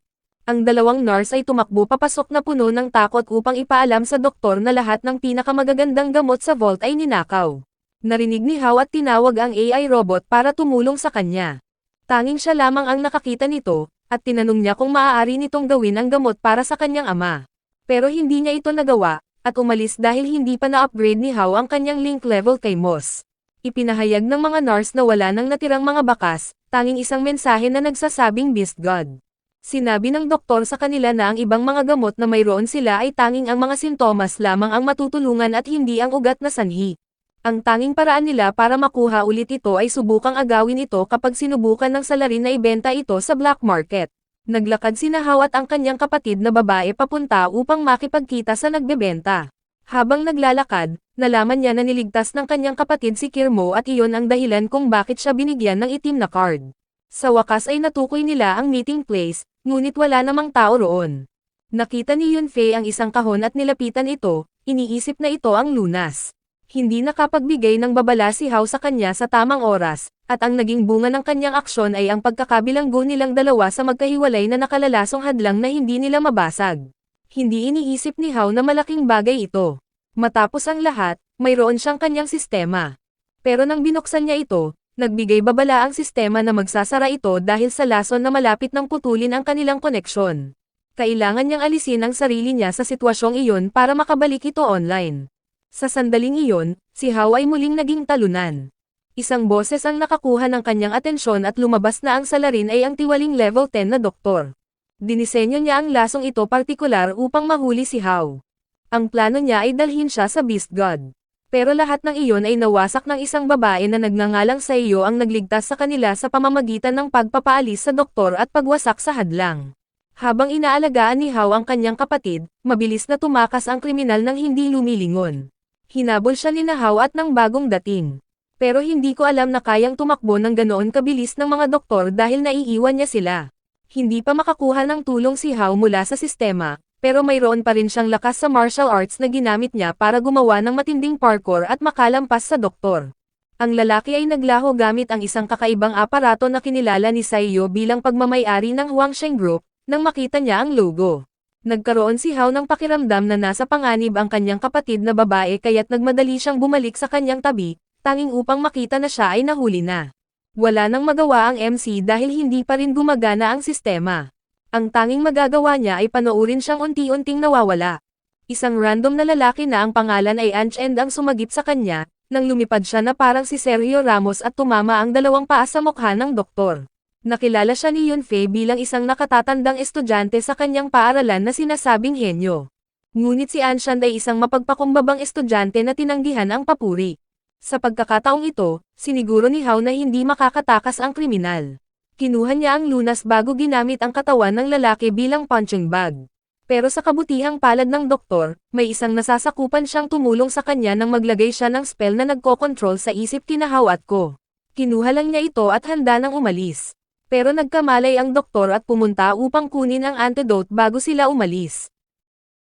Ang 2 nurse ay tumakbo papasok na puno ng takot upang ipaalam sa doktor na lahat ng pinakamagagandang gamot sa vault ay ninakaw. Narinig ni Hao at tinawag ang AI robot para tumulong sa kanya. Tanging siya lamang ang nakakita nito, at tinanong niya kung maaari nitong gawin ang gamot para sa kanyang ama. Pero hindi niya ito nagawa, at umalis dahil hindi pa na-upgrade ni Hao ang kanyang link level kay Moss. Ipinahayag ng mga nurse na wala nang natirang mga bakas, tanging isang mensahe na nagsasabing Beast God. Sinabi ng doktor sa kanila na ang ibang mga gamot na mayroon sila ay tanging ang mga sintomas lamang ang matutulungan at hindi ang ugat na sanhi. Ang tanging paraan nila para makuha ulit ito ay subukang agawin ito kapag sinubukan ng salarin na ibenta ito sa black market. Naglakad sina Hao at ang kanyang kapatid na babae papunta upang makipagkita sa nagbebenta. Habang naglalakad, nalaman niya na niligtas ng kanyang kapatid si Kirmo at iyon ang dahilan kung bakit siya binigyan ng itim na card. Sa wakas ay natukoy nila ang meeting place, ngunit wala namang tao roon. Nakita ni Yunfei ang isang kahon at nilapitan ito, iniisip na ito ang lunas. Hindi nakapagbigay ng babala si Hao sa kanya sa tamang oras, at ang naging bunga ng kanyang aksyon ay ang pagkakabilanggo nilang dalawa sa magkahiwalay na nakalalasong hadlang na hindi nila mabasag. Hindi iniisip ni Hao na malaking bagay ito. Matapos ang lahat, mayroon siyang kanyang sistema. Pero nang binuksan niya ito, nagbigay babala ang sistema na magsasara ito dahil sa lason na malapit ng putulin ang kanilang koneksyon. Kailangan niyang alisin ang sarili niya sa sitwasyong iyon para makabalik ito online. Sa sandaling iyon, si Hao ay muling naging talunan. Isang boses ang nakakuha ng kanyang atensyon at lumabas na ang salarin ay ang tiwaling level 10 na doktor. Dinisenyo niya ang lasong ito partikular upang mahuli si Hao. Ang plano niya ay dalhin siya sa Beast God. Pero lahat ng iyon ay nawasak ng isang babae na nagngangalang sa iyo ang nagligtas sa kanila sa pamamagitan ng pagpapaalis sa doktor at pagwasak sa hadlang. Habang inaalagaan ni Hao ang kanyang kapatid, mabilis na tumakas ang kriminal nang hindi lumilingon. Hinabol siya ni Hao at ng bagong dating. Pero hindi ko alam na kayang tumakbo ng ganoon kabilis ng mga doktor dahil naiiwan niya sila. Hindi pa makakuha ng tulong si Hao mula sa sistema, pero mayroon pa rin siyang lakas sa martial arts na ginamit niya para gumawa ng matinding parkour at makalampas sa doktor. Ang lalaki ay naglaho gamit ang isang kakaibang aparato na kinilala ni Saiyo bilang pagmamay-ari ng Huangsheng Group, nang makita niya ang logo. Nagkaroon si Hao ng pakiramdam na nasa panganib ang kanyang kapatid na babae kaya't nagmadali siyang bumalik sa kanyang tabi, tanging upang makita na siya ay nahuli na. Wala nang magawa ang MC dahil hindi pa rin gumagana ang sistema. Ang tanging magagawa niya ay panoorin siyang unti-unting nawawala. Isang random na lalaki na ang pangalan ay Anchend ang sumagip sa kanya, nang lumipad siya na parang si Sergio Ramos at tumama ang dalawang paa sa mukha ng doktor. Nakilala siya ni Yunfei bilang isang nakatatandang estudyante sa kanyang paaralan na sinasabing henyo. Ngunit si Anshand ay isang mapagpakumbabang estudyante na tinanggihan ang papuri. Sa pagkakataong ito, siniguro ni Hao na hindi makakatakas ang kriminal. Kinuha niya ang lunas bago ginamit ang katawan ng lalaki bilang punching bag. Pero sa kabutihang palad ng doktor, may isang nasasakupan siyang tumulong sa kanya nang maglagay siya ng spell na nagkokontrol sa isip kina Hao at ko. Kinuha lang niya ito at handa nang umalis. Pero nagkamalay ang doktor at pumunta upang kunin ang antidote bago sila umalis.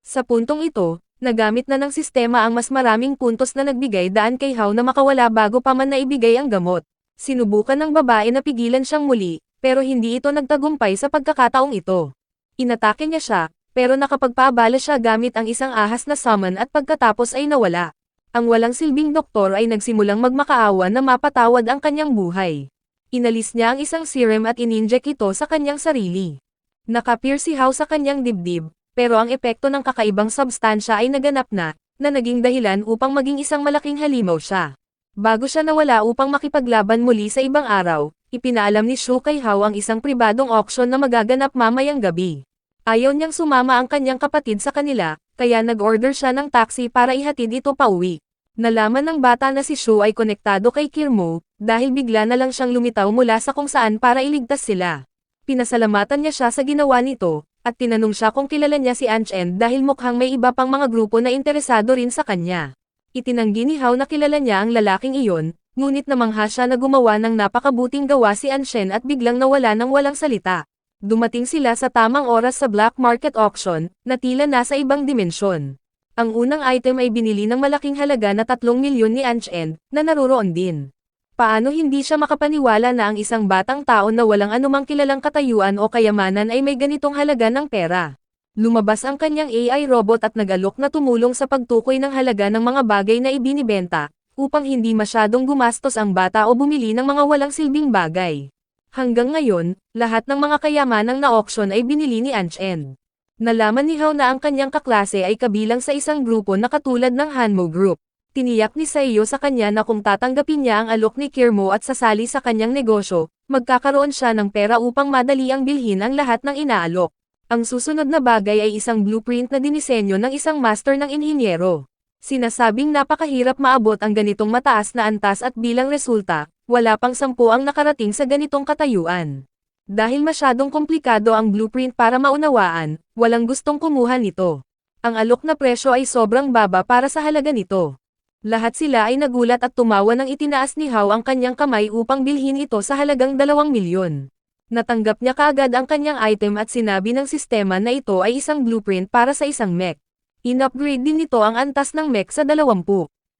Sa puntong ito, nagamit na ng sistema ang mas maraming puntos na nagbigay daan kay Hao na makawala bago pa man naibigay ang gamot. Sinubukan ng babae na pigilan siyang muli, pero hindi ito nagtagumpay sa pagkakataong ito. Inatake niya siya, pero nakapagpaabala siya gamit ang isang ahas na summon at pagkatapos ay nawala. Ang walang silbing doktor ay nagsimulang magmakaawa na mapatawad ang kanyang buhay. Inalis niya ang isang serum at ininject ito sa kanyang sarili. Nakapir si Hao sa kanyang dibdib, pero ang epekto ng kakaibang substansya ay naganap na naging dahilan upang maging isang malaking halimaw siya. Bago siya nawala upang makipaglaban muli sa ibang araw, ipinaalam ni Shu kay Hao ang isang pribadong auction na magaganap mamayang gabi. Ayaw niyang sumama ang kanyang kapatid sa kanila, kaya nag-order siya ng taxi para ihatid ito pauwi. Nalaman ng bata na si Shu ay konektado kay Kirmo, dahil bigla na lang siyang lumitaw mula sa kung saan para iligtas sila. Pinasalamatan niya siya sa ginawa nito, at tinanong siya kung kilala niya si Anchend dahil mukhang may iba pang mga grupo na interesado rin sa kanya. Itinanggi ni Hao na kilala niya ang lalaking iyon, ngunit namangha siya na gumawa ng napakabuting gawa si Anchend at biglang nawala ng walang salita. Dumating sila sa tamang oras sa black market auction, na tila nasa ibang dimensyon. Ang unang item ay binili ng malaking halaga na 3 milyon ni Anchend, na naruroon din. Paano hindi siya makapaniwala na ang isang batang tao na walang anumang kilalang katayuan o kayamanan ay may ganitong halaga ng pera? Lumabas ang kanyang AI robot at nag-alok na tumulong sa pagtukoy ng halaga ng mga bagay na ibinibenta, upang hindi masyadong gumastos ang bata o bumili ng mga walang silbing bagay. Hanggang ngayon, lahat ng mga kayamanang na-auction ay binili ni Anchend. Nalaman ni Hao na ang kanyang kaklase ay kabilang sa isang grupo na katulad ng Hanmo Group. Tiniyak ni Saiyo sa kanya na kung tatanggapin niya ang alok ni Kirmo at sasali sa kanyang negosyo, magkakaroon siya ng pera upang madali ang bilhin ang lahat ng inaalok. Ang susunod na bagay ay isang blueprint na dinisenyo ng isang master ng inhinyero. Sinasabing napakahirap maabot ang ganitong mataas na antas at bilang resulta, wala pang 10 ang nakarating sa ganitong katayuan. Dahil masyadong komplikado ang blueprint para maunawaan, walang gustong kumuha nito. Ang alok na presyo ay sobrang baba para sa halaga nito. Lahat sila ay nagulat at tumawa nang itinaas ni Hao ang kanyang kamay upang bilhin ito sa halagang 2 milyon. Natanggap niya kaagad ang kanyang item at sinabi ng sistema na ito ay isang blueprint para sa isang mech. In-upgrade din nito ang antas ng mech sa 20.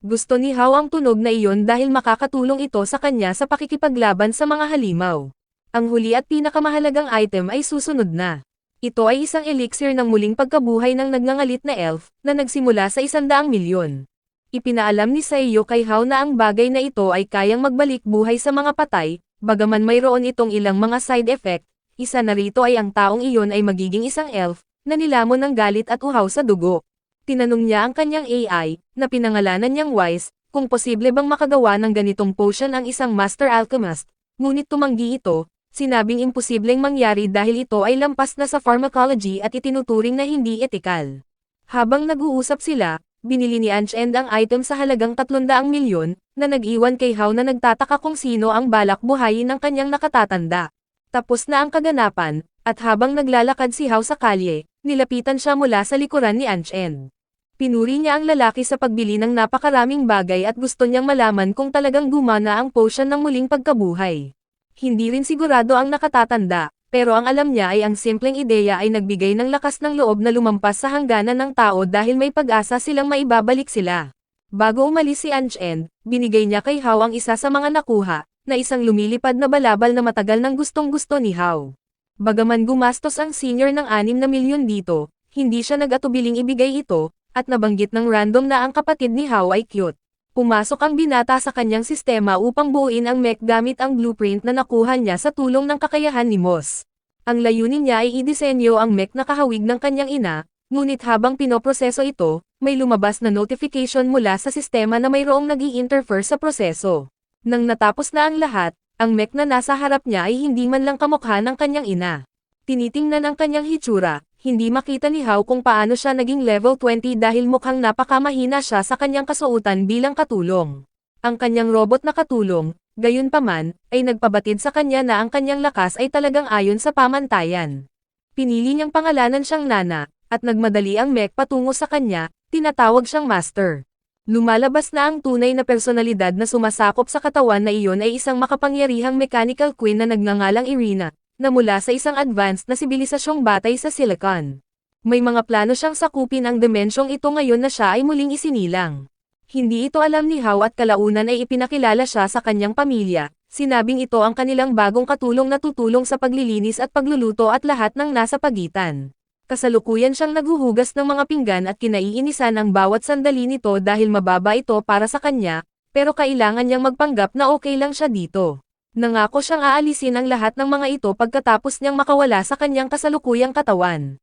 Gusto ni Hao ang tunog na iyon dahil makakatulong ito sa kanya sa pakikipaglaban sa mga halimaw. Ang huli at pinakamahalagang item ay susunod na. Ito ay isang elixir ng muling pagkabuhay ng nagngangalit na elf, na nagsimula sa 100 milyon. Ipinaalam ni Seiyo kay Hao na ang bagay na ito ay kayang magbalik buhay sa mga patay, bagaman mayroon itong ilang mga side effect, isa na rito ay ang taong iyon ay magiging isang elf, na nilamon ng galit at uhaw sa dugo. Tinanong niya ang kanyang AI, na pinangalanan niyang Wise, kung posible bang makagawa ng ganitong potion ang isang master alchemist, ngunit tumanggi ito. Sinabing imposibleng mangyari dahil ito ay lampas na sa pharmacology at itinuturing na hindi etikal. Habang nag-uusap sila, binili ni Anchend ang item sa halagang 300 milyon, na nag-iwan kay Hao na nagtataka kung sino ang balak buhayin ng kanyang nakatatanda. Tapos na ang kaganapan, at habang naglalakad si Hao sa kalye, nilapitan siya mula sa likuran ni Anchend. Pinuri niya ang lalaki sa pagbili ng napakaraming bagay at gusto niyang malaman kung talagang gumana ang potion ng muling pagkabuhay. Hindi rin sigurado ang nakatatanda, pero ang alam niya ay ang simpleng ideya ay nagbigay ng lakas ng loob na lumampas sa hangganan ng tao dahil may pag-asa silang maibabalik sila. Bago umalis si Anchend, binigay niya kay Hao ang isa sa mga nakuha, na isang lumilipad na balabal na matagal nang gustong-gusto ni Hao. Bagaman gumastos ang senior ng 6 na milyon dito, hindi siya nag-atubiling ibigay ito, at nabanggit ng random na ang kapatid ni Hao ay cute. Pumasok ang binata sa kanyang sistema upang buuin ang mech gamit ang blueprint na nakuha niya sa tulong ng kakayahan ni Moss. Ang layunin niya ay idisenyo ang mech na kahawig ng kanyang ina, ngunit habang pinoproseso ito, may lumabas na notification mula sa sistema na mayroong nag-i-interfere sa proseso. Nang natapos na ang lahat, ang mech na nasa harap niya ay hindi man lang kamukha ng kanyang ina. Tinitingnan ang kanyang hitsura. Hindi makita ni Hao kung paano siya naging level 20 dahil mukhang napakamahina siya sa kanyang kasuotan bilang katulong. Ang kanyang robot na katulong, gayunpaman, ay nagpabatid sa kanya na ang kanyang lakas ay talagang ayon sa pamantayan. Pinili niyang pangalanan siyang Nana, at nagmadali ang mech patungo sa kanya, tinatawag siyang Master. Lumalabas na ang tunay na personalidad na sumasakop sa katawan na iyon ay isang makapangyarihang mechanical queen na nagngangalang Irina, na mula sa isang advanced na sibilisasyong batay sa Silicon. May mga plano siyang sakupin ang dimensyong ito ngayon na siya ay muling isinilang. Hindi ito alam ni Hao at kalaunan ay ipinakilala siya sa kanyang pamilya, sinabing ito ang kanilang bagong katulong na tutulong sa paglilinis at pagluluto at lahat ng nasa pagitan. Kasalukuyan siyang naghuhugas ng mga pinggan at kinaiinisan ang bawat sandali nito dahil mababa ito para sa kanya, pero kailangan niyang magpanggap na okay lang siya dito. Nangako siyang aalisin ang lahat ng mga ito pagkatapos niyang makawala sa kanyang kasalukuyang katawan.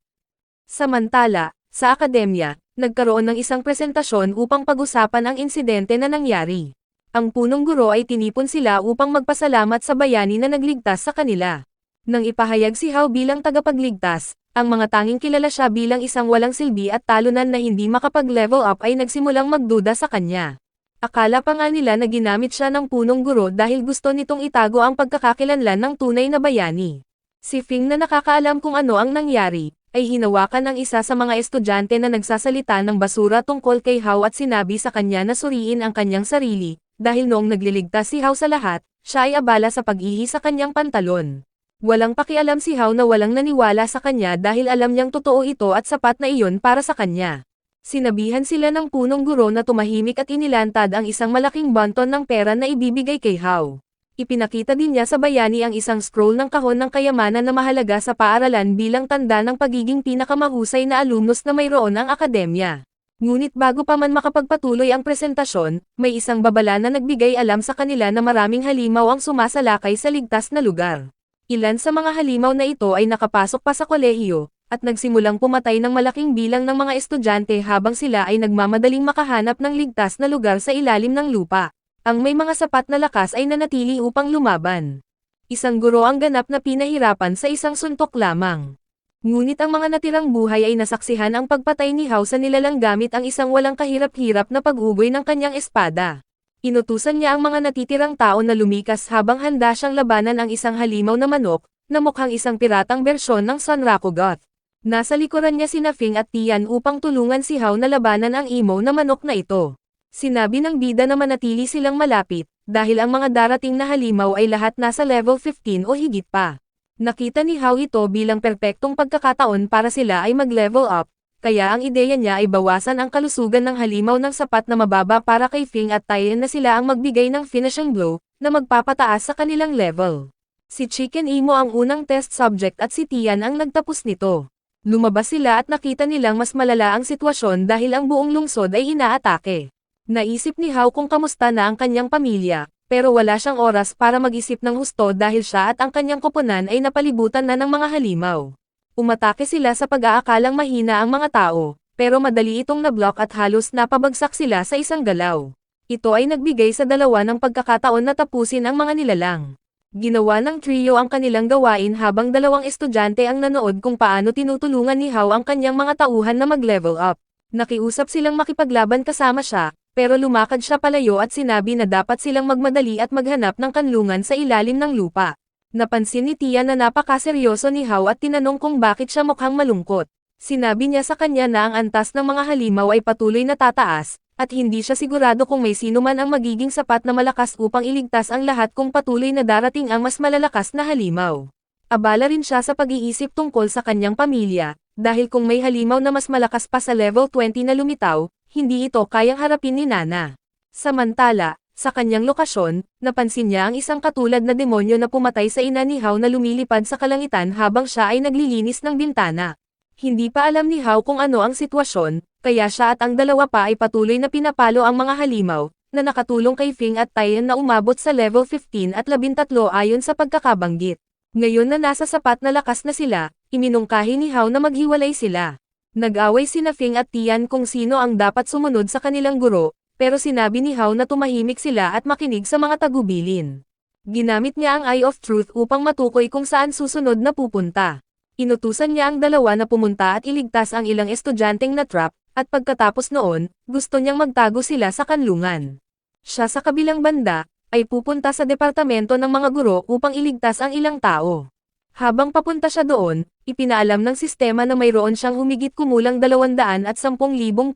Samantala, sa akademya, nagkaroon ng isang presentasyon upang pag-usapan ang insidente na nangyari. Ang punong guro ay tinipon sila upang magpasalamat sa bayani na nagligtas sa kanila. Nang ipahayag si Hao bilang tagapagligtas, ang mga tanging kilala siya bilang isang walang silbi at talunan na hindi makapag-level up ay nagsimulang magduda sa kanya. Akala pa nga nila na ginamit siya ng punong guro dahil gusto nitong itago ang pagkakakilanlan ng tunay na bayani. Si Fing na nakakaalam kung ano ang nangyari, ay hinawakan ang isa sa mga estudyante na nagsasalita ng basura tungkol kay Hao at sinabi sa kanya na suriin ang kanyang sarili, dahil noong nagliligtas si Hao sa lahat, siya ay abala sa pag-ihi sa kanyang pantalon. Walang pakialam si Hao na walang naniwala sa kanya dahil alam niyang totoo ito at sapat na iyon para sa kanya. Sinabihan sila ng punong guro na tumahimik at inilantad ang isang malaking banton ng pera na ibibigay kay Hao. Ipinakita din niya sa bayani ang isang scroll ng kahon ng kayamanan na mahalaga sa paaralan bilang tanda ng pagiging pinakamahusay na alumnos na mayroon ang akademya. Ngunit bago pa man makapagpatuloy ang presentasyon, may isang babala na nagbigay alam sa kanila na maraming halimaw ang sumasalakay sa ligtas na lugar. Ilan sa mga halimaw na ito ay nakapasok pa sa kolehiyo, at nagsimulang pumatay ng malaking bilang ng mga estudyante habang sila ay nagmamadaling makahanap ng ligtas na lugar sa ilalim ng lupa. Ang may mga sapat na lakas ay nanatili upang lumaban. Isang guro ang ganap na pinahirapan sa isang suntok lamang. Ngunit ang mga natirang buhay ay nasaksihan ang pagpatay ni Hao sa nilalang gamit ang isang walang kahirap-hirap na pag-ugoy ng kanyang espada. Inutusan niya ang mga natitirang tao na lumikas habang handa siyang labanan ang isang halimaw na manok, na mukhang isang piratang bersyon ng Sanraku God. Nasa likuran niya sina Fing at Tian upang tulungan si Hao na labanan ang imo na manok na ito. Sinabi ng bida na manatili silang malapit, dahil ang mga darating na halimaw ay lahat nasa level 15 o higit pa. Nakita ni Hao ito bilang perpektong pagkakataon para sila ay mag-level up, kaya ang ideya niya ay bawasan ang kalusugan ng halimaw ng sapat na mababa para kay Fing at Tian na sila ang magbigay ng finishing blow, na magpapataas sa kanilang level. Si Chicken Imo ang unang test subject at si Tian ang nagtapos nito. Lumabas sila at nakita nilang mas malala ang sitwasyon dahil ang buong lungsod ay inaatake. Naisip ni Hao kung kamusta na ang kanyang pamilya, pero wala siyang oras para mag-isip ng husto dahil siya at ang kanyang koponan ay napalibutan na ng mga halimaw. Umatake sila sa pag-aakalang mahina ang mga tao, pero madali itong na-block at halos napabagsak sila sa isang galaw. Ito ay nagbigay sa dalawa ng pagkakataon na tapusin ang mga nilalang. Ginawa ng trio ang kanilang gawain habang dalawang estudyante ang nanood kung paano tinutulungan ni Hao ang kanyang mga tauhan na mag-level up. Nakiusap silang makipaglaban kasama siya, pero lumakad siya palayo at sinabi na dapat silang magmadali at maghanap ng kanlungan sa ilalim ng lupa. Napansin ni Tia na napakaseryoso ni Hao at tinanong kung bakit siya mukhang malungkot. Sinabi niya sa kanya na ang antas ng mga halimaw ay patuloy na tataas, at hindi siya sigurado kung may sino man ang magiging sapat na malakas upang iligtas ang lahat kung patuloy na darating ang mas malalakas na halimaw. Abala rin siya sa pag-iisip tungkol sa kanyang pamilya, dahil kung may halimaw na mas malakas pa sa level 20 na lumitaw, hindi ito kayang harapin ni Nana. Samantala, sa kanyang lokasyon, napansin niya ang isang katulad na demonyo na pumatay sa ina ni Hao na lumilipad sa kalangitan habang siya ay naglilinis ng bintana. Hindi pa alam ni Hao kung ano ang sitwasyon, kaya siya at ang dalawa pa ay patuloy na pinapalo ang mga halimaw, na nakatulong kay Fing at Tian na umabot sa level 15 at 13 ayon sa pagkakabanggit. Ngayon na nasa sapat na lakas na sila, iminungkahi ni Hao na maghiwalay sila. Nag-away sina Fing at Tian kung sino ang dapat sumunod sa kanilang guro, pero sinabi ni Hao na tumahimik sila at makinig sa mga tagubilin. Ginamit niya ang Eye of Truth upang matukoy kung saan susunod na pupunta. Inutusan niya ang dalawa na pumunta at iligtas ang ilang estudyanteng na-trap, at pagkatapos noon, gusto niyang magtago sila sa kanlungan. Siya sa kabilang banda, ay pupunta sa departamento ng mga guro upang iligtas ang ilang tao. Habang papunta siya doon, ipinaalam ng sistema na mayroon siyang humigit kumulang 210,000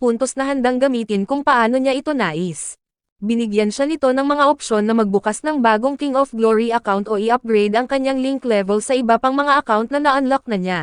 puntos na handang gamitin kung paano niya ito nais. Binigyan siya nito ng mga opsyon na magbukas ng bagong King of Glory account o i-upgrade ang kanyang link level sa iba pang mga account na na-unlock na niya.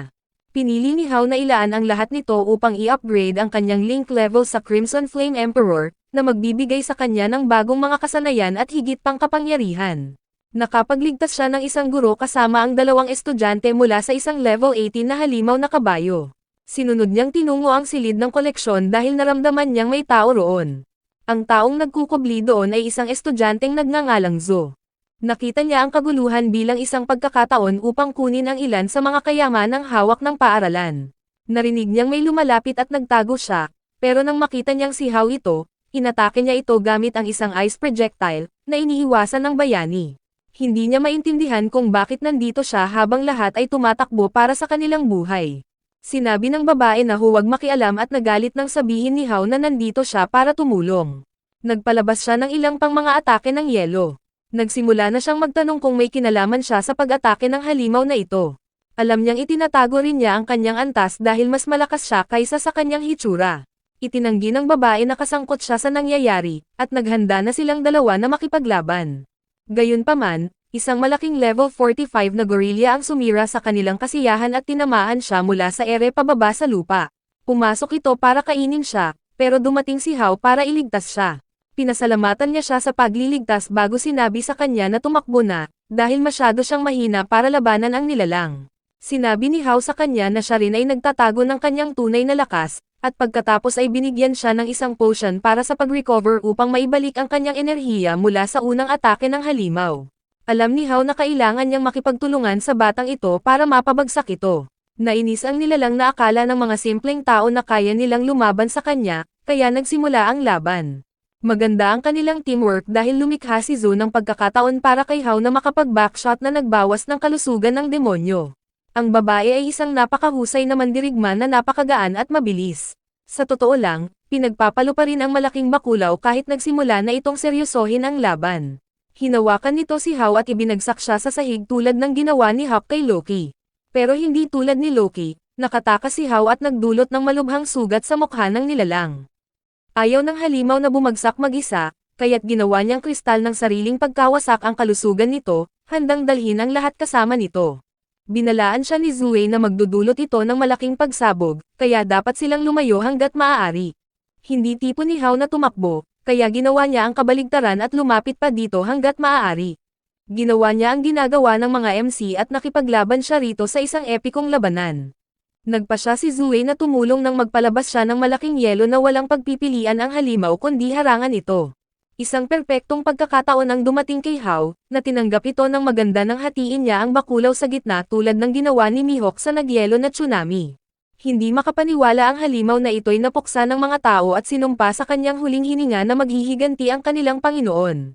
Pinili ni Hao na ilaan ang lahat nito upang i-upgrade ang kanyang link level sa Crimson Flame Emperor, na magbibigay sa kanya ng bagong mga kasanayan at higit pang kapangyarihan. Nakapagligtas siya ng isang guro kasama ang dalawang estudyante mula sa isang level 18 na halimaw na kabayo. Sinunod niyang tinungo ang silid ng koleksyon dahil naramdaman niyang may tao roon. Ang taong nagkukubli doon ay isang estudyanteng nagngangalang Zo. Nakita niya ang kaguluhan bilang isang pagkakataon upang kunin ang ilan sa mga kayamanang hawak ng paaralan. Narinig niyang may lumalapit at nagtago siya, pero nang makita niyang si Hao ito, inatake niya ito gamit ang isang ice projectile, na iniiwasan ng bayani. Hindi niya maintindihan kung bakit nandito siya habang lahat ay tumatakbo para sa kanilang buhay. Sinabi ng babae na huwag makialam at nagalit nang sabihin ni Hao na nandito siya para tumulong. Nagpalabas siya ng ilang pang mga atake ng yelo. Nagsimula na siyang magtanong kung may kinalaman siya sa pag-atake ng halimaw na ito. Alam niyang itinatago rin niya ang kanyang antas dahil mas malakas siya kaysa sa kanyang hitsura. Itinanggi ng babae na kasangkot siya sa nangyayari, at naghanda na silang dalawa na makipaglaban. Gayunpaman, isang malaking level 45 na gorilla ang sumira sa kanilang kasiyahan at tinamaan siya mula sa ere pababa sa lupa. Pumasok ito para kainin siya, pero dumating si Hao para iligtas siya. Pinasalamatan niya siya sa pagliligtas bago sinabi sa kanya na tumakbo na, dahil masyado siyang mahina para labanan ang nilalang. Sinabi ni Hao sa kanya na siya rin ay nagtatago ng kanyang tunay na lakas, at pagkatapos ay binigyan siya ng isang potion para sa pag-recover upang maibalik ang kanyang enerhiya mula sa unang atake ng halimaw. Alam ni Hao na kailangan niyang makipagtulungan sa batang ito para mapabagsak ito. Nainis ang nilalang na akala ng mga simpleng tao na kaya nilang lumaban sa kanya, kaya nagsimula ang laban. Maganda ang kanilang teamwork dahil lumikha si Zo ng pagkakataon para kay Hao na makapag-backshot na nagbawas ng kalusugan ng demonyo. Ang babae ay isang napakahusay na mandirigma na napakagaan at mabilis. Sa totoo lang, pinagpapalo pa rin ang malaking bakulaw kahit nagsimula na itong seryosohin ang laban. Hinawakan nito si Hao at ibinagsak siya sa sahig tulad ng ginawa ni Hawk kay Loki. Pero hindi tulad ni Loki, Nakatakas si Hao at nagdulot ng malubhang sugat sa mukha ng nilalang. Ayaw ng halimaw na bumagsak mag-isa, kaya't ginawa niyang kristal ng sariling pagkawasak ang kalusugan nito, handang dalhin ang lahat kasama nito. Binalaan siya ni Zue na magdudulot ito ng malaking pagsabog, kaya dapat silang lumayo hanggat maaari. Hindi tipo ni Hao na tumakbo, kaya ginawa niya ang kabaligtaran at lumapit pa dito hanggat maaari. Ginawa niya ang ginagawa ng mga MC at nakipaglaban siya rito sa isang epikong labanan. Nagpa siya si Zue na tumulong nang magpalabas siya ng malaking yelo na walang pagpipilian ang halimaw kundi harangan ito. Isang perpektong pagkakataon ang dumating kay Hao, na tinanggap ito ng maganda nang hatiin niya ang bakulaw sa gitna tulad ng ginawa ni Mihawk sa nagyelo na tsunami. Hindi makapaniwala ang halimaw na ito'y napuksa ng mga tao at sinumpa sa kanyang huling hininga na maghihiganti ang kanilang Panginoon.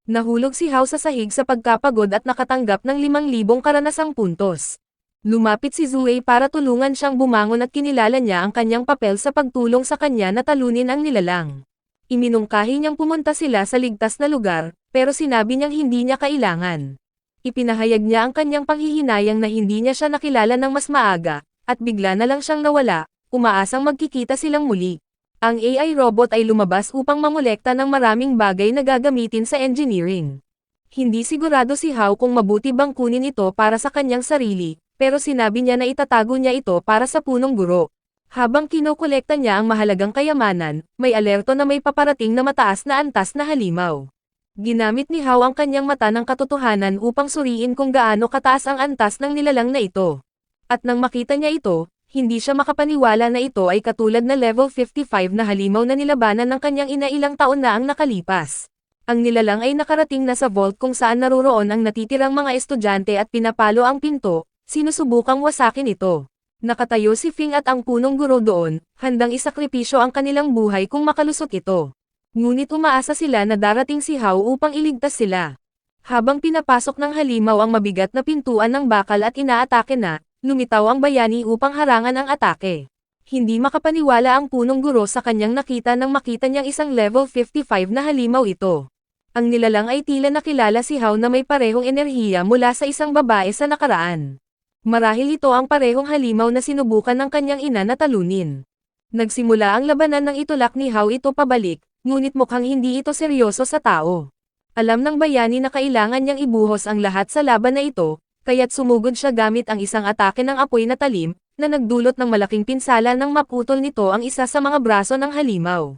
Nahulog si Hao sa sahig sa pagkapagod at nakatanggap ng 5,000 karanasang puntos. Lumapit si Zue para tulungan siyang bumangon at kinilala niya ang kanyang papel sa pagtulong sa kanya na talunin ang nilalang. Iminungkahi niyang pumunta sila sa ligtas na lugar, pero sinabi niyang hindi niya kailangan. Ipinahayag niya ang kanyang panghihinayang na hindi niya siya nakilala ng mas maaga, at bigla na lang siyang nawala, umaasang magkikita silang muli. Ang AI robot ay lumabas upang mangolekta ng maraming bagay na gagamitin sa engineering. Hindi sigurado si Hao kung mabuti bang kunin ito para sa kanyang sarili, pero sinabi niya na itatago niya ito para sa punong guro. Habang kinokolekta niya ang mahalagang kayamanan, may alerto na may paparating na mataas na antas na halimaw. Ginamit ni Hao ang kanyang mata ng katotohanan upang suriin kung gaano kataas ang antas ng nilalang na ito. At nang makita niya ito, hindi siya makapaniwala na ito ay katulad na level 55 na halimaw na nilabanan ng kanyang ina ilang taon na ang nakalipas. Ang nilalang ay nakarating na sa vault kung saan naroroon ang natitirang mga estudyante at pinapalo ang pinto, sinusubukang wasakin ito. Nakatayo si Fing at ang punong guro doon, handang isakripisyo ang kanilang buhay kung makalusot ito. Ngunit umaasa sila na darating si Hao upang iligtas sila. Habang pinapasok ng halimaw ang mabigat na pintuan ng bakal at inaatake na, lumitaw ang bayani upang harangan ang atake. Hindi makapaniwala ang punong guro sa kanyang nakita nang makita niyang isang level 55 na halimaw ito. Ang nilalang ay tila nakilala si Hao na may parehong enerhiya mula sa isang babae sa nakaraan. Marahil ito ang parehong halimaw na sinubukan ng kanyang ina na talunin. Nagsimula ang labanan ng itulak ni Hao ito pabalik, ngunit mukhang hindi ito seryoso sa tao. Alam ng bayani na kailangan niyang ibuhos ang lahat sa laban na ito, kaya't sumugod siya gamit ang isang atake ng apoy na talim, na nagdulot ng malaking pinsala nang maputol nito ang isa sa mga braso ng halimaw.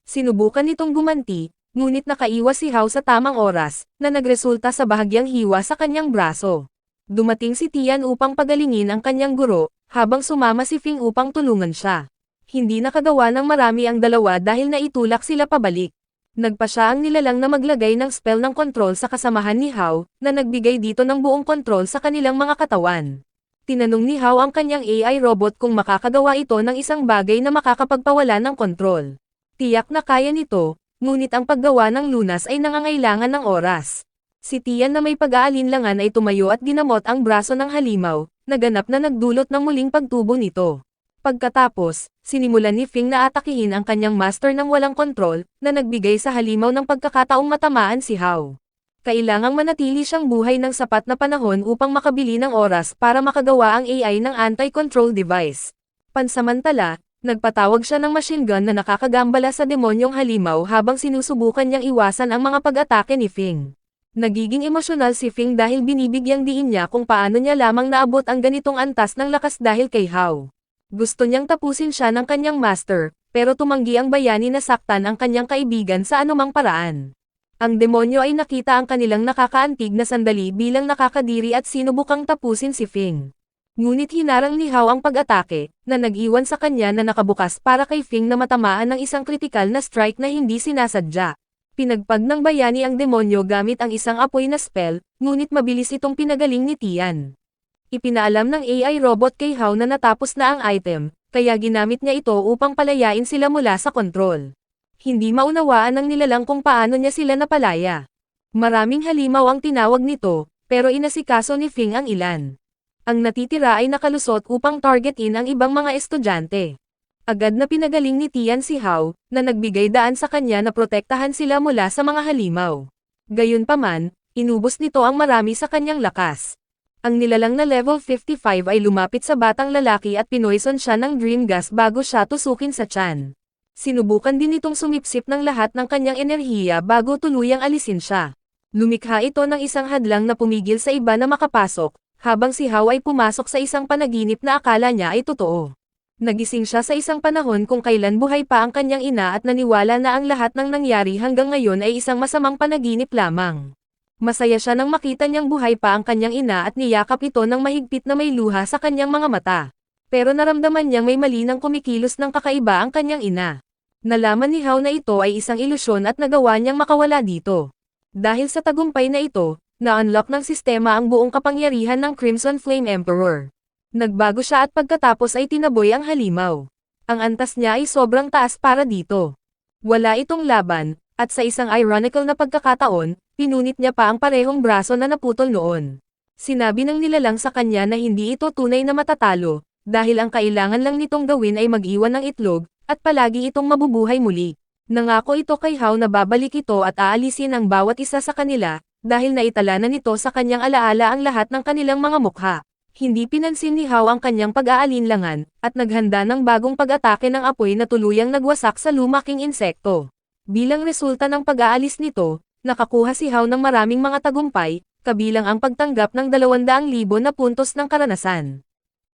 Sinubukan nitong gumanti, ngunit nakaiwas si Hao sa tamang oras, na nagresulta sa bahagyang hiwa sa kanyang braso. Dumating si Tian upang pagalingin ang kanyang guro, habang sumama si Fing upang tulungan siya. Hindi nakagawa ng marami ang dalawa dahil naitulak sila pabalik. Nagpa siya ang nilalang na maglagay ng spell ng kontrol sa kasamahan ni Hao, na nagbigay dito ng buong kontrol sa kanilang mga katawan. Tinanong ni Hao ang kanyang AI robot kung makakagawa ito ng isang bagay na makakapagpawala ng kontrol. Tiyak na kaya nito, ngunit ang paggawa ng lunas ay nangangailangan ng oras. Si Tian na may pag-aalinlangan ay tumayo at ginamot ang braso ng halimaw, naganap na nagdulot ng muling pagtubo nito. Pagkatapos, sinimulan ni Fing na atakihin ang kanyang master ng walang kontrol, na nagbigay sa halimaw ng pagkakataong matamaan si Hao. Kailangang manatili siyang buhay ng sapat na panahon upang makabili ng oras para makagawa ang AI ng anti-control device. Pansamantala, nagpatawag siya ng machine gun na nakakagambala sa demonyong halimaw habang sinusubukan niyang iwasan ang mga pag-atake ni Fing. Nagiging emosyonal si Fing dahil binibigyang diin niya kung paano niya lamang naabot ang ganitong antas ng lakas dahil kay Hao. Gusto niyang tapusin siya ng kanyang master, pero tumanggi ang bayani na saktan ang kanyang kaibigan sa anumang paraan. Ang demonyo ay nakita ang kanilang nakakaantig na sandali bilang nakakadiri at sinubukang tapusin si Fing. Ngunit hinarang ni Hao ang pag-atake, na nag-iwan sa kanya na nakabukas para kay Fing na matamaan ng isang kritikal na strike na hindi sinasadya. Pinagpag ng bayani ang demonyo gamit ang isang apoy na spell, ngunit mabilis itong pinagaling ni Tian. Ipinaalam ng AI robot kay Hao na natapos na ang item, kaya ginamit niya ito upang palayain sila mula sa kontrol. Hindi maunawaan ng nilalang kung paano niya sila napalaya. Maraming halimaw ang tinawag nito, pero inasikaso ni Fing ang ilan. Ang natitira ay nakalusot upang targetin ang ibang mga estudyante. Agad na pinagaling ni Tian si Hao, na nagbigay daan sa kanya na protektahan sila mula sa mga halimaw. Gayunpaman, inubos nito ang marami sa kanyang lakas. Ang nilalang na level 55 ay lumapit sa batang lalaki at pinoison siya ng dream gas bago siya tusukin sa tiyan. Sinubukan din itong sumipsip ng lahat ng kanyang enerhiya bago tuluyang alisin siya. Lumikha ito ng isang hadlang na pumigil sa iba na makapasok, habang si Hao ay pumasok sa isang panaginip na akala niya ay totoo. Nagising siya sa isang panahon kung kailan buhay pa ang kanyang ina at naniwala na ang lahat ng nangyari hanggang ngayon ay isang masamang panaginip lamang. Masaya siya nang makita niyang buhay pa ang kanyang ina at niyakap ito ng mahigpit na may luha sa kanyang mga mata. Pero naramdaman niyang may mali nang kumikilos ng kakaiba ang kanyang ina. Nalaman ni Hao na ito ay isang ilusyon at nagawa niyang makawala dito. Dahil sa tagumpay na ito, na-unlock ng sistema ang buong kapangyarihan ng Crimson Flame Emperor. Nagbago siya at pagkatapos ay tinaboy ang halimaw. Ang antas niya ay sobrang taas para dito. Wala itong laban, at sa isang ironical na pagkakataon, pinunit niya pa ang parehong braso na naputol noon. Sinabi ng nilalang sa kanya na hindi ito tunay na matatalo, dahil ang kailangan lang nitong gawin ay mag-iwan ng itlog, at palagi itong mabubuhay muli. Nangako ito kay Hao na babalik ito at aalisin ang bawat isa sa kanila, dahil naitala na nito sa kanyang alaala ang lahat ng kanilang mga mukha. Hindi pinansin ni Hao ang kanyang pag-aalinlangan, at naghanda ng bagong pag-atake ng apoy na tuluyang nagwasak sa lumaking insekto. Bilang resulta ng pag-aalis nito, nakakuha si Hao ng maraming mga tagumpay, kabilang ang pagtanggap ng 200,000 na puntos ng karanasan.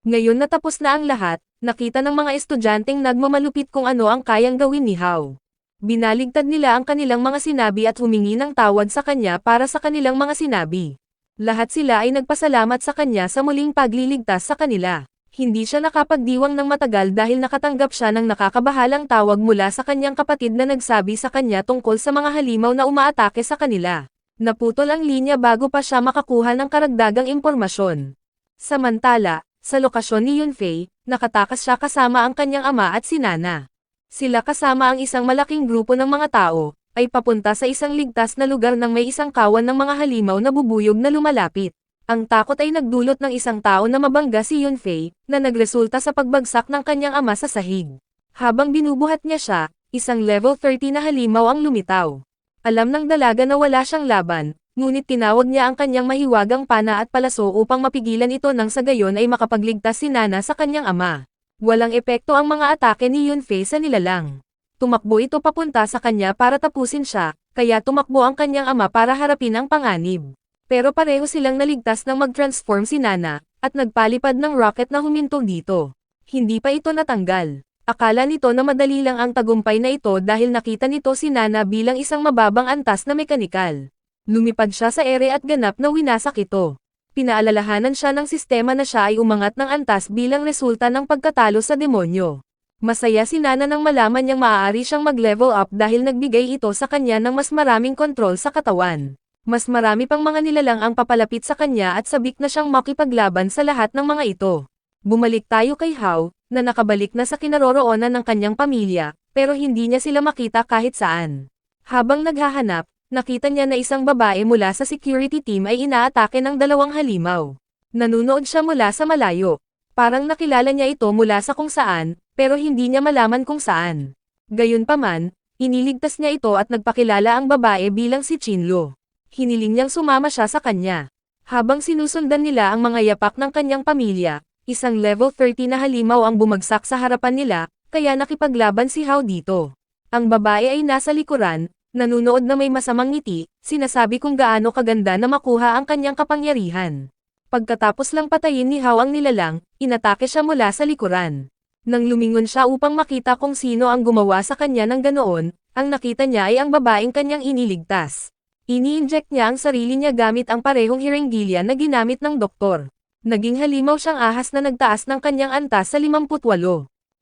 Ngayon na tapos na ang lahat, nakita ng mga estudyanteng nagmamalupit kung ano ang kayang gawin ni Hao. Binaligtad nila ang kanilang mga sinabi at humingi ng tawad sa kanya para sa kanilang mga sinabi. Lahat sila ay nagpasalamat sa kanya sa muling pagliligtas sa kanila. Hindi siya nakapagdiwang ng matagal dahil nakatanggap siya ng nakakabahalang tawag mula sa kanyang kapatid na nagsabi sa kanya tungkol sa mga halimaw na umaatake sa kanila. Naputol ang linya bago pa siya makakuha ng karagdagang impormasyon. Samantala, sa lokasyon ni Yunfei, nakatakas siya kasama ang kanyang ama at si Nana. Sila kasama ang isang malaking grupo ng mga tao, ay papunta sa isang ligtas na lugar nang may isang kawan ng mga halimaw na bubuyog na lumalapit. Ang takot ay nagdulot ng isang tao na mabangga si Yunfei, na nagresulta sa pagbagsak ng kanyang ama sa sahig. Habang binubuhat niya siya, isang level 30 na halimaw ang lumitaw. Alam ng dalaga na wala siyang laban, ngunit tinawag niya ang kanyang mahiwagang pana at palaso upang mapigilan ito nang sa gayon ay makapagligtas si Nana sa kanyang ama. Walang epekto ang mga atake ni Yunfei sa nilalang. Tumakbo ito papunta sa kanya para tapusin siya, kaya tumakbo ang kanyang ama para harapin ang panganib. Pero pareho silang naligtas nang mag-transform si Nana, at nagpalipad ng rocket na huminto dito. Hindi pa ito natanggal. Akala nito na madali lang ang tagumpay na ito dahil nakita nito si Nana bilang isang mababang antas na mekanikal. Lumipad siya sa ere at ganap na winasak ito. Pinaalalahanan siya ng sistema na siya ay umangat ng antas bilang resulta ng pagkatalo sa demonyo. Masaya si Nana nang malaman niyang maaari siyang mag-level up dahil nagbigay ito sa kanya ng mas maraming kontrol sa katawan. Mas marami pang mga nilalang ang papalapit sa kanya at sabik na siyang makipaglaban sa lahat ng mga ito. Bumalik tayo kay Hao, na nakabalik na sa kinaroroonan ng kanyang pamilya, pero hindi niya sila makita kahit saan. Habang naghahanap, nakita niya na isang babae mula sa security team ay inaatake ng 2 halimaw. Nanunood siya mula sa malayo. Parang nakilala niya ito mula sa kung saan, pero hindi niya malaman kung saan. Gayunpaman, iniligtas niya ito at nagpakilala ang babae bilang si Chinlo. Hiniling niyang sumama siya sa kanya. Habang sinusundan nila ang mga yapak ng kanyang pamilya, isang level 30 na halimaw ang bumagsak sa harapan nila, kaya nakipaglaban si Hao dito. Ang babae ay nasa likuran, nanunood na may masamang ngiti, sinasabi kung gaano kaganda na makuha ang kanyang kapangyarihan. Pagkatapos lang patayin ni Hao ang nilalang, inatake siya mula sa likuran. Nang lumingon siya upang makita kung sino ang gumawa sa kanya ng ganoon, ang nakita niya ay ang babaeng kanyang iniligtas. Ini-inject niya ang sarili niya gamit ang parehong hirenggilya na ginamit ng doktor. Naging halimaw siyang ahas na nagtaas ng kanyang antas sa 58.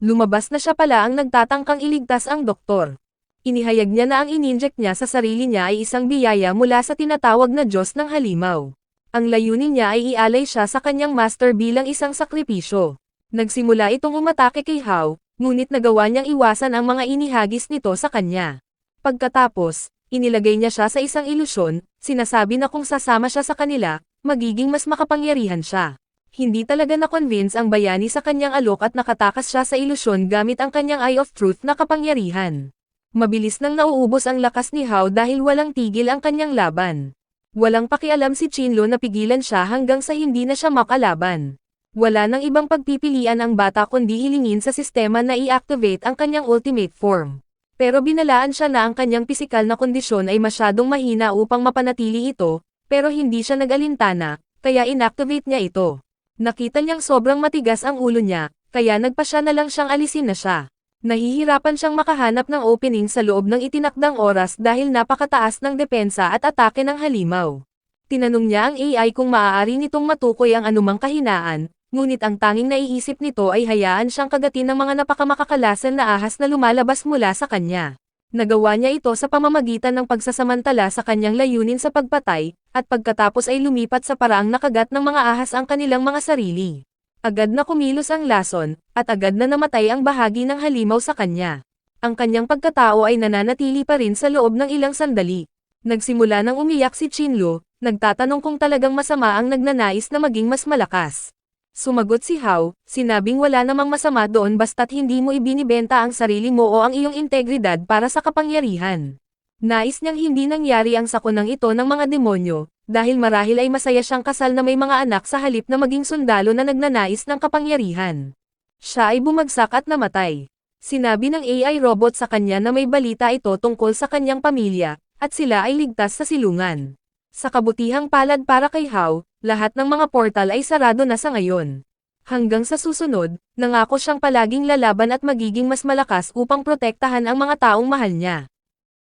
Lumabas na siya pala ang nagtatangkang iligtas ang doktor. Inihayag niya na ang ininject niya sa sarili niya ay isang biyaya mula sa tinatawag na Diyos ng halimaw. Ang layunin niya ay ialay siya sa kanyang master bilang isang sakripisyo. Nagsimula itong umatake kay Hao, ngunit nagawa niyang iwasan ang mga inihagis nito sa kanya. Pagkatapos, inilagay niya siya sa isang ilusyon, sinasabi na kung sasama siya sa kanila, magiging mas makapangyarihan siya. Hindi talaga na-convince ang bayani sa kanyang alok at nakatakas siya sa ilusyon gamit ang kanyang Eye of Truth na kapangyarihan. Mabilis nang nauubos ang lakas ni Hao dahil walang tigil ang kanyang laban. Walang pakialam si Chinlo na pigilan siya hanggang sa hindi na siya makalaban. Wala nang ibang pagpipilian ang bata kundi hilingin sa sistema na i-activate ang kanyang ultimate form. Pero binalaan siya na ang kanyang pisikal na kondisyon ay masyadong mahina upang mapanatili ito, pero hindi siya nag-alintana, kaya inactivate niya ito. Nakita niyang sobrang matigas ang ulo niya, kaya nagpasya na lang siyang alisin na siya. Nahihirapan siyang makahanap ng opening sa loob ng itinakdang oras dahil napakataas ng depensa at atake ng halimaw. Tinanong niya ang AI kung maaari nitong matukoy ang anumang kahinaan, ngunit ang tanging naiisip nito ay hayaan siyang kagatin ng mga napakamakakalasan na ahas na lumalabas mula sa kanya. Nagawa niya ito sa pamamagitan ng pagsasamantala sa kanyang layunin sa pagpatay, at pagkatapos ay lumipat sa paraang nakagat ng mga ahas ang kanilang mga sarili. Agad na kumilos ang lason, at agad na namatay ang bahagi ng halimaw sa kanya. Ang kanyang pagkatao ay nananatili pa rin sa loob ng ilang sandali. Nagsimula nang umiyak si Chinlo, nagtatanong kung talagang masama ang nagnanais na maging mas malakas. Sumagot si Hao, sinabing wala namang masama doon basta't hindi mo ibinibenta ang sarili mo o ang iyong integridad para sa kapangyarihan. Nais niyang hindi nangyari ang sakunang ito ng mga demonyo, dahil marahil ay masaya siyang kasal na may mga anak sa halip na maging sundalo na nagnanais ng kapangyarihan. Siya ay bumagsak at namatay. Sinabi ng AI robot sa kanya na may balita ito tungkol sa kanyang pamilya, at sila ay ligtas sa silungan. Sa kabutihang palad para kay Hao, lahat ng mga portal ay sarado na sa ngayon. Hanggang sa susunod, nangako siyang palaging lalaban at magiging mas malakas upang protektahan ang mga taong mahal niya.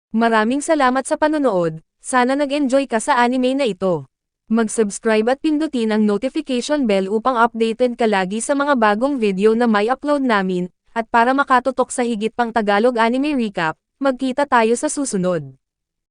Maraming salamat sa panonood, sana nag-enjoy ka sa anime na ito. Mag-subscribe at pindutin ang notification bell upang updated ka lagi sa mga bagong video na may upload namin, at para makatutok sa higit pang Tagalog anime recap, magkita tayo sa susunod.